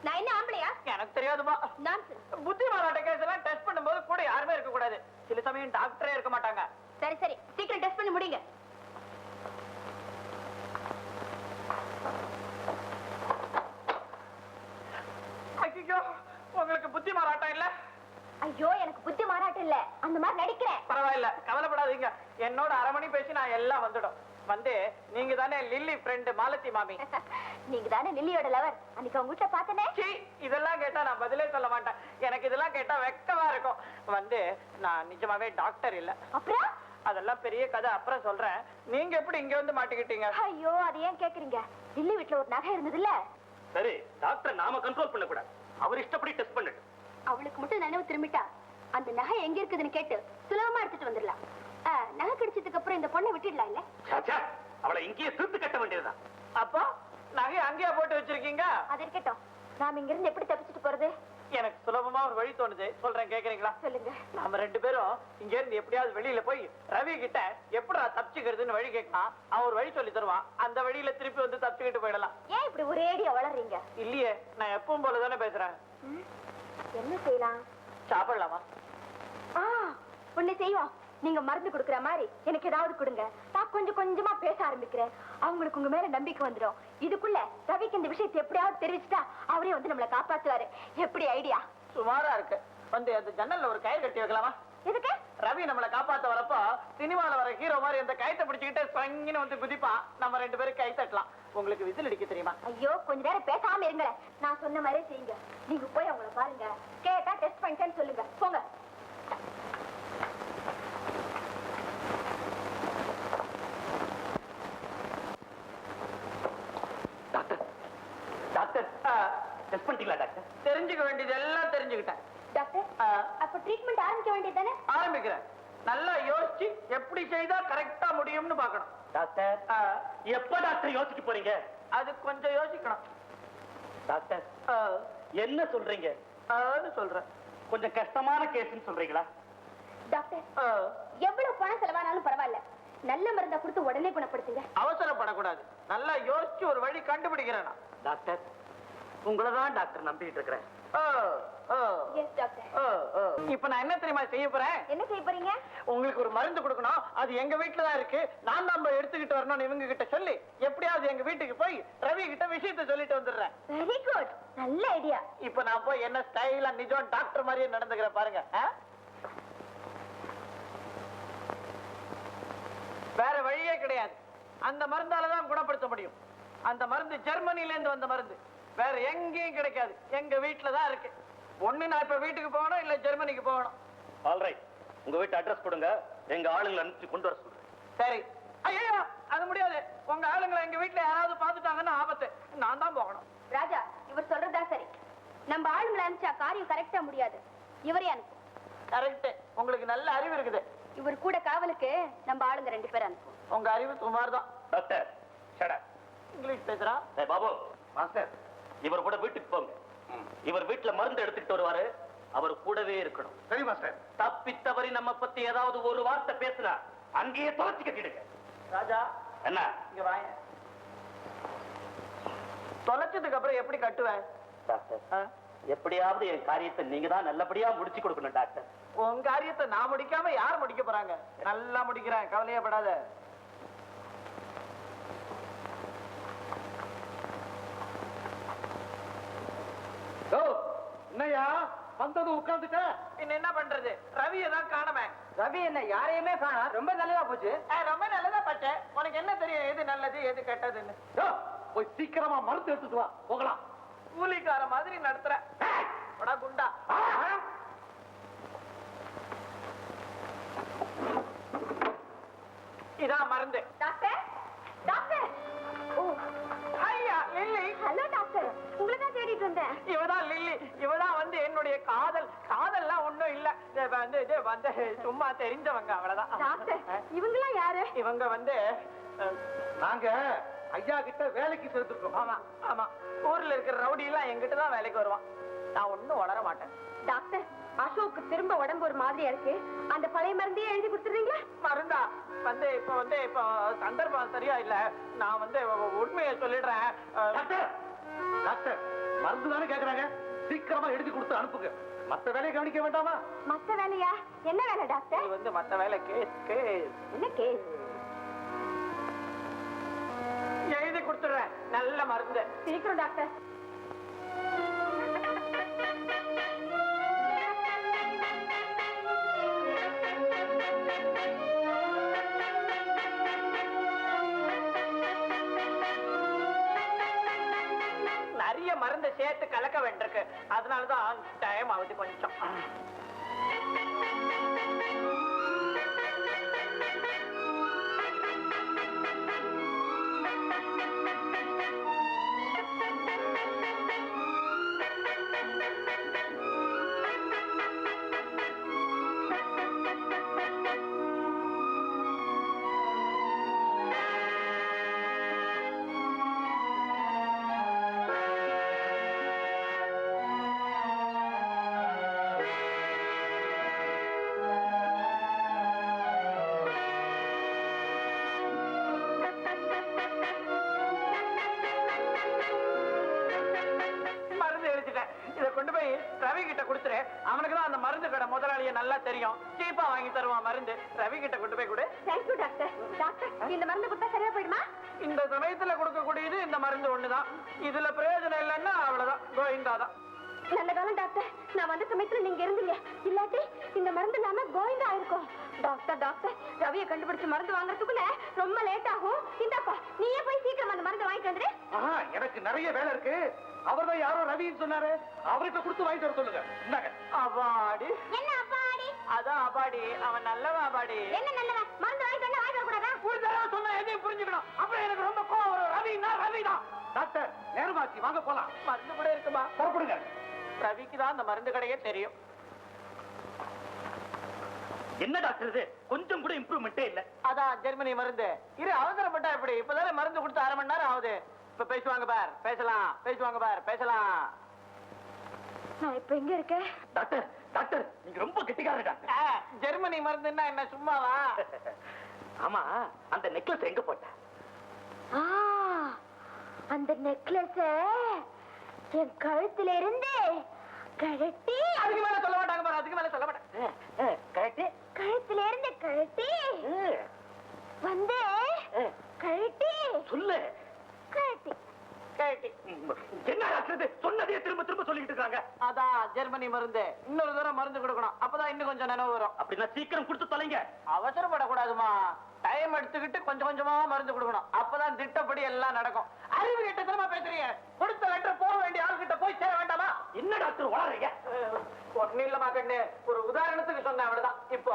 நான் என்ன ஆம்பளையா? எனக்கு தெரியாதுமா. நான்சென்ஸ். புத்தி மாறாட்ட கேஸ் எல்லாம் டெஸ்ட் பண்ணும்போது கூட யாருமே இருக்க கூடாது. சில சமயம் டாக்டரே இருக்க மாட்டாங்க. சரி சரி, சீக்கிரம் டெஸ்ட் பண்ணி முடிங்க. ஐயோ, உங்களுக்கு புத்தி மாறாட்டம் இல்ல? ஐயோ, எனக்கு புத்தி மாறாட்டம் இல்ல, அந்த மாதிரி நடிக்கிறேன். பரவாயில்ல, கவலைப்படாதீங்க. என்னோட 1/2 மணி பேசி நான் எல்லாம் வந்துடும். வந்து நீங்க தானே லில்லி ஃப்ரெண்ட் மாலதி மாமி? நீங்க தானே லில்லியோட லவர். அன்னைக்கு உங்க வீட்டுல பார்த்தனே. சீ, இதெல்லாம் கேட்டா நான் பதிலே சொல்ல மாட்டேன். எனக்கு இதெல்லாம் கேட்டா வெக்கமா இருக்கும். வந்து நான் நிஜமாவே டாக்டர் இல்ல. அப்புறம் அதெல்லாம் பெரிய கதை, அப்புறம் சொல்றேன். நீங்க எப்படி இங்க வந்து மாட்டிக்கிட்டீங்க? ஐயோ, அது ஏன் கேக்குறீங்க? லில்லி வீட்டுல ஒரு நகை இருந்தது இல்ல? சரி, டாக்டர் நாம கண்ட்ரோல் பண்ண கூடாது. அவர் இஷ்டப்படி டெஸ்ட் பண்ணட்டும். அவளுக்கு மட்டும் நினைவு திரும்பிட்டா அந்த நகை எங்க இருக்குதுன்னு கேட்டு சுலபமா எடுத்துட்டு வந்துடலாம். நகை கிடைச்சதுக்கு அப்புறம் இந்த பொண்ணை விட்டுடலாம் இல்ல? சாச்சா, அவளை இங்கேயே தீர்த்து கட்ட வேண்டியதுதான். அப்போ நகை அங்கேயே போட்டு வச்சிருக்கீங்க? அது இருக்கட்டும். நாம இங்க இருந்து எப்படி தப்பிச்சுட்டு போறது? எனக்கு சுலபமா ஒரு வழி தோணுது, சொல்றேன், கேக்குறீங்களா? சொல்லுங்க. நாம 2 பேரும் இங்க இருந்து எப்படியாவது வெளியில போய் ரவி கிட்ட எப்படா தப்பிச்சுக்கிறதுன்னு வழி கேட்கலாம். அவன் ஒரு வழி சொல்லி தருவான். அந்த வழியில திருப்பி வந்து தப்பிச்சுக்கிட்டு போயிடலாம். ஏன் இப்படி ஒரேடியா வளர்றீங்க? இல்லையே, நான் எப்பவும் போலதானே பேசுறேன். என்ன செய்யலாம்? சாப்பிடலாமா? ஒண்ணு செய்வோம். நீங்க மருந்து கொடுக்கற மாதிரி எனக்கு ஏதாவது கொடுங்க. நான் கொஞ்சம் கொஞ்சமா பேச ஆரம்பிக்கிறேன். அவங்களுக்கு உங்க மேல நம்பிக்கை வந்துடும். இதுக்குள்ள ரவிக்கு இந்த விஷயத்தை எப்படியாவது தெரிவிச்சுட்டா அவரே வந்து நம்மளை காப்பாத்துவாரு. எப்படி ஐடியா? சுமாரா இருக்கு. வந்து அந்த ஜன்னல்ல ஒரு கயிறு கட்டி வைக்கலாமா? எதுக்கு? ரவி நம்மளை காப்பாத்த வரப்போ சினிமால வர ஹீரோ மாதிரி அந்த கயித்தை பிடிச்சுக்கிட்டு சங்கின்னு வந்து குதிப்பான். நம்ம 2 பேரும் கை தட்டலாம். உங்களுக்கு விசில் அடிக்க தெரியுமா? ஐயோ, கொஞ்ச நேரம் பேசாம இருங்களேன். நான் சொன்ன மாதிரியே செய்யுங்க. நீங்க போய் அவங்கள பாருங்க. கேட்டா டெஸ்ட் பண்ணிட்டேன்னு சொல்லுங்க. போங்க. டாக்டர், டாக்டர், டெஸ்ட் பண்ணிட்டீங்களா டாக்டர்? தெரிஞ்சுக்க வேண்டியது எல்லாம் தெரிஞ்சுக்கிட்டேன். டாக்டர், அப்ப ட்ரீட்மெண்ட் ஆரம்பிக்க வேண்டியதுதானே? ஆரம்பிக்கிறேன். நல்லா யோசிச்சு எப்படி செய்தா கரெக்டா முடியும்னு பார்க்கணும். டாக்டர், எப்ப டாக்டர் யோசிச்சு போறீங்க? அது கொஞ்சம் யோசிக்கணும். டாக்டர், என்ன சொல்றீங்க? சொல்றேன். கொஞ்சம் கஷ்டமான கேஸ்ன்னு சொல்றீங்களா? டாக்டர், எவ்வளவு பணம் செலவானாலும் பரவாயில்ல. நல்ல மருந்தா கொடுத்து உடனே குணப்படுத்துங்க. அவசரப்படக்கூடாது. நல்லா யோசிச்சு ஒரு வழி கண்டுபிடிக்கிறேன். டாக்டர், உங்களதான் டாக்டர் நம்பிட்டு இருக்கிறேன். Yes doctor. இப்ப நான் என்ன தெரியுமா செய்ய போறேன்? என்ன செய்ய போறீங்க? உங்களுக்கு ஒரு மருந்து கொடுக்கணும். அது எங்க வீட்டுல தான் இருக்கு. நான் தான் போய் எடுத்துக்கிட்டு வரணும்னு இவங்க கிட்ட சொல்லி எப்படியாவது எங்க வீட்டுக்கு போய் ரவி கிட்ட விஷயத்தை சொல்லிட்டு வந்துடுறேன். வெரி குட், நல்ல ஐடியா. இப்ப நான் போய் என்ன ஸ்டைலா நிஜம் டாக்டர் மாதிரியே நடந்துக்கிறேன் பாருங்க. வேற வழியே கிடையாது. அந்த மருந்தாலதான் குணப்படுத்த முடியும். அந்த மருந்து ஜெர்மனில இருந்து வந்த மருந்து. வேற எங்கேயும் கிடைக்காது. எங்க வீட்டுல தான் இருக்கு. ஒண்ணு நான் இப்ப வீட்டுக்கு போகணும், இல்ல ஜெர்மனிக்கு போகணும். ஆல்ரைட், உங்க வீட்டு அட்ரஸ் கொடுங்க. எங்க ஆளுங்களை அனுப்பிச்சு கொண்டு வர சொல்றேன். சரி. ஐயோ, அது முடியாது. உங்க ஆளுங்களை எங்க வீட்டுல யாராவது பாத்துட்டாங்கன்னா ஆபத்து. நான் தான் போகணும். ராஜா, இவர் சொல்றதா சரி. நம்ம ஆளுங்களை அனுப்பிச்சா காரியம் கரெக்டா முடியாது. இவரே அனுப்பு. கரெக்ட். உங்களுக்கு நல்ல அறிவு இருக்குது. இவர் கூட காவலுக்கு நம்ம ஆளுங்க 2 பேர் அனுப்புவோம். உங்க அறிவு சுமார் தான். Doctor, shut up. இங்கிலீஷ் பேசுறா? ஏய் பாபு, மாஸ்டர், இவர் கூட வீட்டுக்கு போங்க. இவர் வீட்டுல மருந்து எடுத்துக்கிட்டு வருவாரு. அவர் கூடவே இருக்கணும். சரி மாஸ்டர். தப்பி தவறி நம்ம பத்தி ஏதாவது ஒரு வார்த்தை பேசினா அங்கேயே தொலைச்சு கட்டிடுங்க. ராஜா, என்ன? இங்க வாங்க. தொலைச்சதுக்கு அப்புறம் எப்படி கட்டுவேன்? டாக்டர், எப்படியாவது என் காரியத்தை நீங்க தான் நல்லபடியா முடிச்சு கொடுக்கணும் டாக்டர். உன் காரியத்தை நான் முடிக்காம யார் முடிக்க போறாங்க? நல்லா முடிக்கிறேன், கவலையப்படாத. என்னையா வந்தது உட்கார்ந்துட்ட? என்ன பண்றது? ரவியை தான் காணமே. ரவி என்ன யாரையுமே காணா? ரொம்ப நல்லதா போச்சு. ரொம்ப நல்லதா பச்சை. உனக்கு என்ன தெரியும் எது நல்லது எது கெட்டதுன்னு? போய் சீக்கிரமா மருந்து எடுத்துட்டு வா, போகலாம். கூலிக்கார மாதிரி நடத்துற குண்டா. இதான் மருந்து. Doctor, doctor. ஓ, ஐயா, லில்லி. ஹலோ டாக்டர், உங்களை தான் தேடிட்டு வந்தேன். இவதான் லில்லி. இவதான் வந்து என்னுடைய காதல்லாம் ஒண்ணும் இல்ல. இது வந்து சும்மா தெரிஞ்சவங்க, அவ்வளவுதான். டாக்டர், இவங்கெல்லாம் யாரு? இவங்க வந்து நாங்க ஐயா கிட்ட வேலைக்கு சேர்த்துருக்கோம். ஆமா ஆமா, ஊர்ல இருக்கிற ரவுடி எல்லாம் எங்கிட்ட தான் வேலைக்கு வருவான். நான் ஒண்ணும் வளர மாட்டேன். டாக்டர், அசோக்கு திரும்ப உடம்பு ஒரு மாதிரியா இருக்கு. அந்த பழைய மருந்தையே எழுதி கொடுத்துறீங்களா? மருந்தா? இப்போ சந்தர்ப்பம் சரியா இல்ல. நான் வந்து உண்மையை சொல்லிடுறேன். டாக்டர், டாக்டர், மருந்து தானே கேக்குறாங்க. சீக்கிரமா எழுதி கொடுத்து அனுப்புங்க. மத்த வேலையை கவனிக்க வேண்டாமா? மத்த வேலையா? என்ன வேலை டாக்டர்? இது வந்து மத்த வேலை. கேஸ். என்ன கேஸ்? எழுதி கொடுத்துடுறேன். நல்ல மருந்து. சீக்கிரம் டாக்டர். மருந்தை சேர்த்து கலக்க வேண்டியிருக்கு. அதனாலதான் டைம் ஆகுது கொஞ்சம். ரவி கிட்ட கொடுத்துரு. அவனுக்கு தான் அந்த மருந்து கடை முதலாளியை நல்லா தெரியும். சீப்பா வாங்கி தருவான் மருந்து. ரவி கிட்ட கொண்டு போய் கொடு. Thank you doctor. டாக்டர், இந்த மருந்து கொடுத்தா சரியா போயிடுமா? இந்த சமயத்துல கொடுக்கக்கூடியது இந்த மருந்து ஒண்ணுதான். இதுல பிரயோஜனம் இல்லைன்னா அவ்வளவுதான், கோவிந்தாதான். நல்ல காலம் டாக்டர், நான் வந்த சமயத்துல நீங்க இருந்தீங்க. இல்லாட்டி இந்த மருந்து இல்லாம கோவிந்தா இருக்கும். டாக்டர் டாக்டர், ரவியை கண்டுபிடிச்சு மருந்து வாங்குறதுக்குள்ள ரொம்ப லேட் ஆகும். இந்தாப்பா, நீயே போய் சீக்கிரம் அந்த மருந்து வாங்கிட்டு வந்துரு. எனக்கு நிறைய வேலை இருக்கு. அவர்தான் யாரோ ரவின்னு சொன்னாரு, அவர்கிட்ட கொடுத்து வாங்கிட்டு வர சொல்லுங்க. அபாடி. என்ன அப்பாடி? அதான் அபாடி. அவன் நல்லவன் அபாடி. என்ன நல்லவன்? மருந்து வாங்கிட்டு வந்தா வாங்கிட்டு வரக்கூடாதா? ஒரு தடவை சொன்னா எதையும் புரிஞ்சுக்கணும். அப்புறம் எனக்கு ரொம்ப கோவம் வரும். ரவிதான். டாக்டர், நேரமாச்சு, வாங்க போலாம். மருந்து கூட இருக்குமா? புறப்படுங்க. ரவிக்கு தான் அந்த மருந்து கடையே தெரியும். என்ன டாக்டர் இது? கொஞ்சம் கூட இம்ப்ரூவ்மெண்டே இல்ல. அதான் ஜெர்மனி மருந்து. இரு, அவசரப்பட்டா எப்படி? இப்பதானே மருந்து கொடுத்து 1/2 மணி நேரம் ஆகுது. இப்ப பேசுவாங்க பார், பேசலாம். நான் இப்ப எங்க இருக்கேன்? டாக்டர் டாக்டர், நீங்க ரொம்ப கெட்டிக்காரர் டாக்டர். ஜெர்மனி மருந்துன்னா என்ன சும்மாவா? ஆமா, அந்த நெக்லஸ் எங்க போட்ட? அந்த நெக்லஸ் என் கழுத்துல இருந்து கழட்டி. அதுக்கு மேல சொல்ல மாட்டாங்க பாரு, அதுக்கு மேல சொல்ல மாட்டேன். கரெக்ட். கழுத்துல இருந்து கழட்டி வந்து கழட்டி சொல்லு. கழட்டி. என்ன டாக்டர் இது? சொன்னதே திரும்ப திரும்ப சொல்லிட்டு இருக்காங்க. அதான் ஜெர்மனி மருந்து. இன்னொரு தடவை மருந்து கொடுக்கணும். அப்பதான் இன்னும் கொஞ்சம் நினைவு வரும். அப்படின்னா சீக்கிரம் கொடுத்து தொலைங்க. அவசரப்படக்கூடாதுமா. டைம் எடுத்துக்கிட்டு கொஞ்சம் கொஞ்சமா மருந்து கொடுக்கணும். அப்பதான் திட்டப்படி எல்லாம் நடக்கும். அறிவு கிட்ட பேசுறீங்க. கொடுத்த லெட்டர் போக வேண்டிய ஆள்கிட்ட போய் சேர வேண்டாமா? என்ன டாக்டர் வளரீங்க? ஒன்னும் இல்லமா கண்ணு, ஒரு உதாரணத்துக்கு சொன்ன அவ்வளவுதான். இப்போ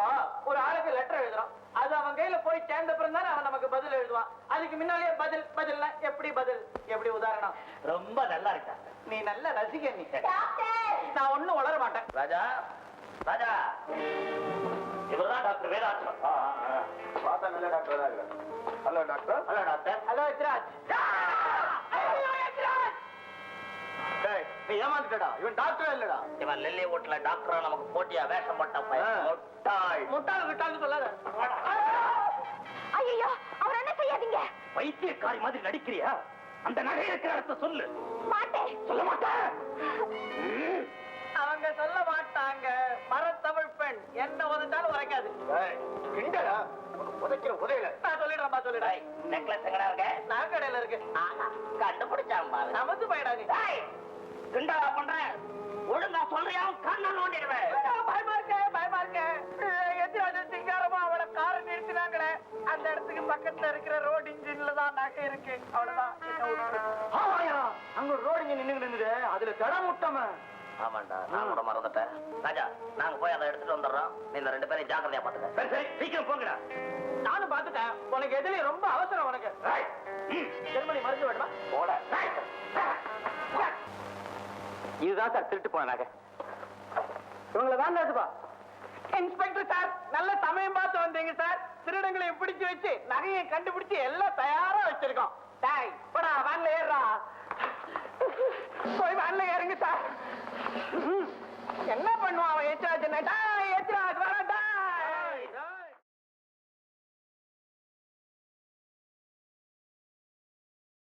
ஒரு ஆளுக்கு லெட்டர் எழுதுறோம். அது அவன் கையில போய் சேர்ந்த பிறகு தானே அவன் நமக்கு பதில் எழுதுவான். அதுக்கு முன்னாலேயே பதில் எப்படி உதாரணம்? ரொம்ப நல்லா இருக்கா. நீ நல்ல ரசிக. நீ நான் ஒண்ணும் வளர மாட்டேன். ராஜா, இவர்தான் டாக்டர் வேதாச்சலம். பார்த்தா நல்ல டாக்டர் தான் இருக்காரு. Hello doctor. ஹலோ எத்ராஜ். ஏமாந்துட்டா, இவன் டாக்டர் இல்லடா. இவன் லெல்லி வீட்டுல டாக்டரா நமக்கு போட்டியா வேஷம் போட்ட பையன். முட்டாள் சொல்லாத. ஐயோ, அவர் என்ன செய்யாதீங்க. பைத்தியக்காரி மாதிரி நடிக்கிறியா? அந்த நகை இருக்கிற இடத்த சொல்லு. மாட்டேன். சொல்ல மாட்டேன். அவங்க சொல்ல மாட்டாங்க. மரத்தமிழ் பெண் என்ன உதச்சாலும் உரைக்காது. உதைக்கிற உதையில நான் சொல்லிடுறேன். நெக்லஸ் எங்கடா இருக்க? நகைக்கடையில இருக்கு. கண்டுபிடிச்சான் பாரு. நமந்து போயிடா நீ. கிண்டலா பண்ற? ஒழுங்கா சொல்றியா? கண்ண நோண்டிடுவேன். பயமா இருக்க. எத்திராஜன் சிங்காரமா அவளை காரை நிறுத்தினாங்களே, அந்த இடத்துக்கு பக்கத்துல இருக்கிற ரோடு இன்ஜின்ல தான் நகை இருக்கு. அவ்வளவுதான். அங்க ரோடு இங்க நின்னுட்டு அதுல தடம் முட்டம. ஆமாண்டா, நான் கூட மறந்துட்டேன். ராஜா, நாங்க போய் அதை எடுத்துட்டு வந்துடுறோம். நீ இந்த 2 பேரையும் ஜாக்கிரதையா பாத்துக்க. சரி சரி, சீக்கிரம் போங்கடா. நானும் பாத்துட்டேன். உனக்கு எதுலயும் ரொம்ப அவசரம். உனக்கு ஜெர்மனி மருந்து வேணுமா? போட. இதுதான் சார் திருட்டு போன நகை. இவங்களை தான் இன்ஸ்பெக்டர் சார், நல்ல சமயம் பார்த்து வந்தீங்க சார். திருடங்களையும் பிடிச்சு வச்சு நகையை கண்டுபிடிச்சு எல்லாம் தயாரா வச்சிருக்கோம். டாய் போடா, வேன்ல ஏறா. போய் வேன்ல ஏறுங்க சார். என்ன பண்ணுவான் அவன்? எத்ராஜ்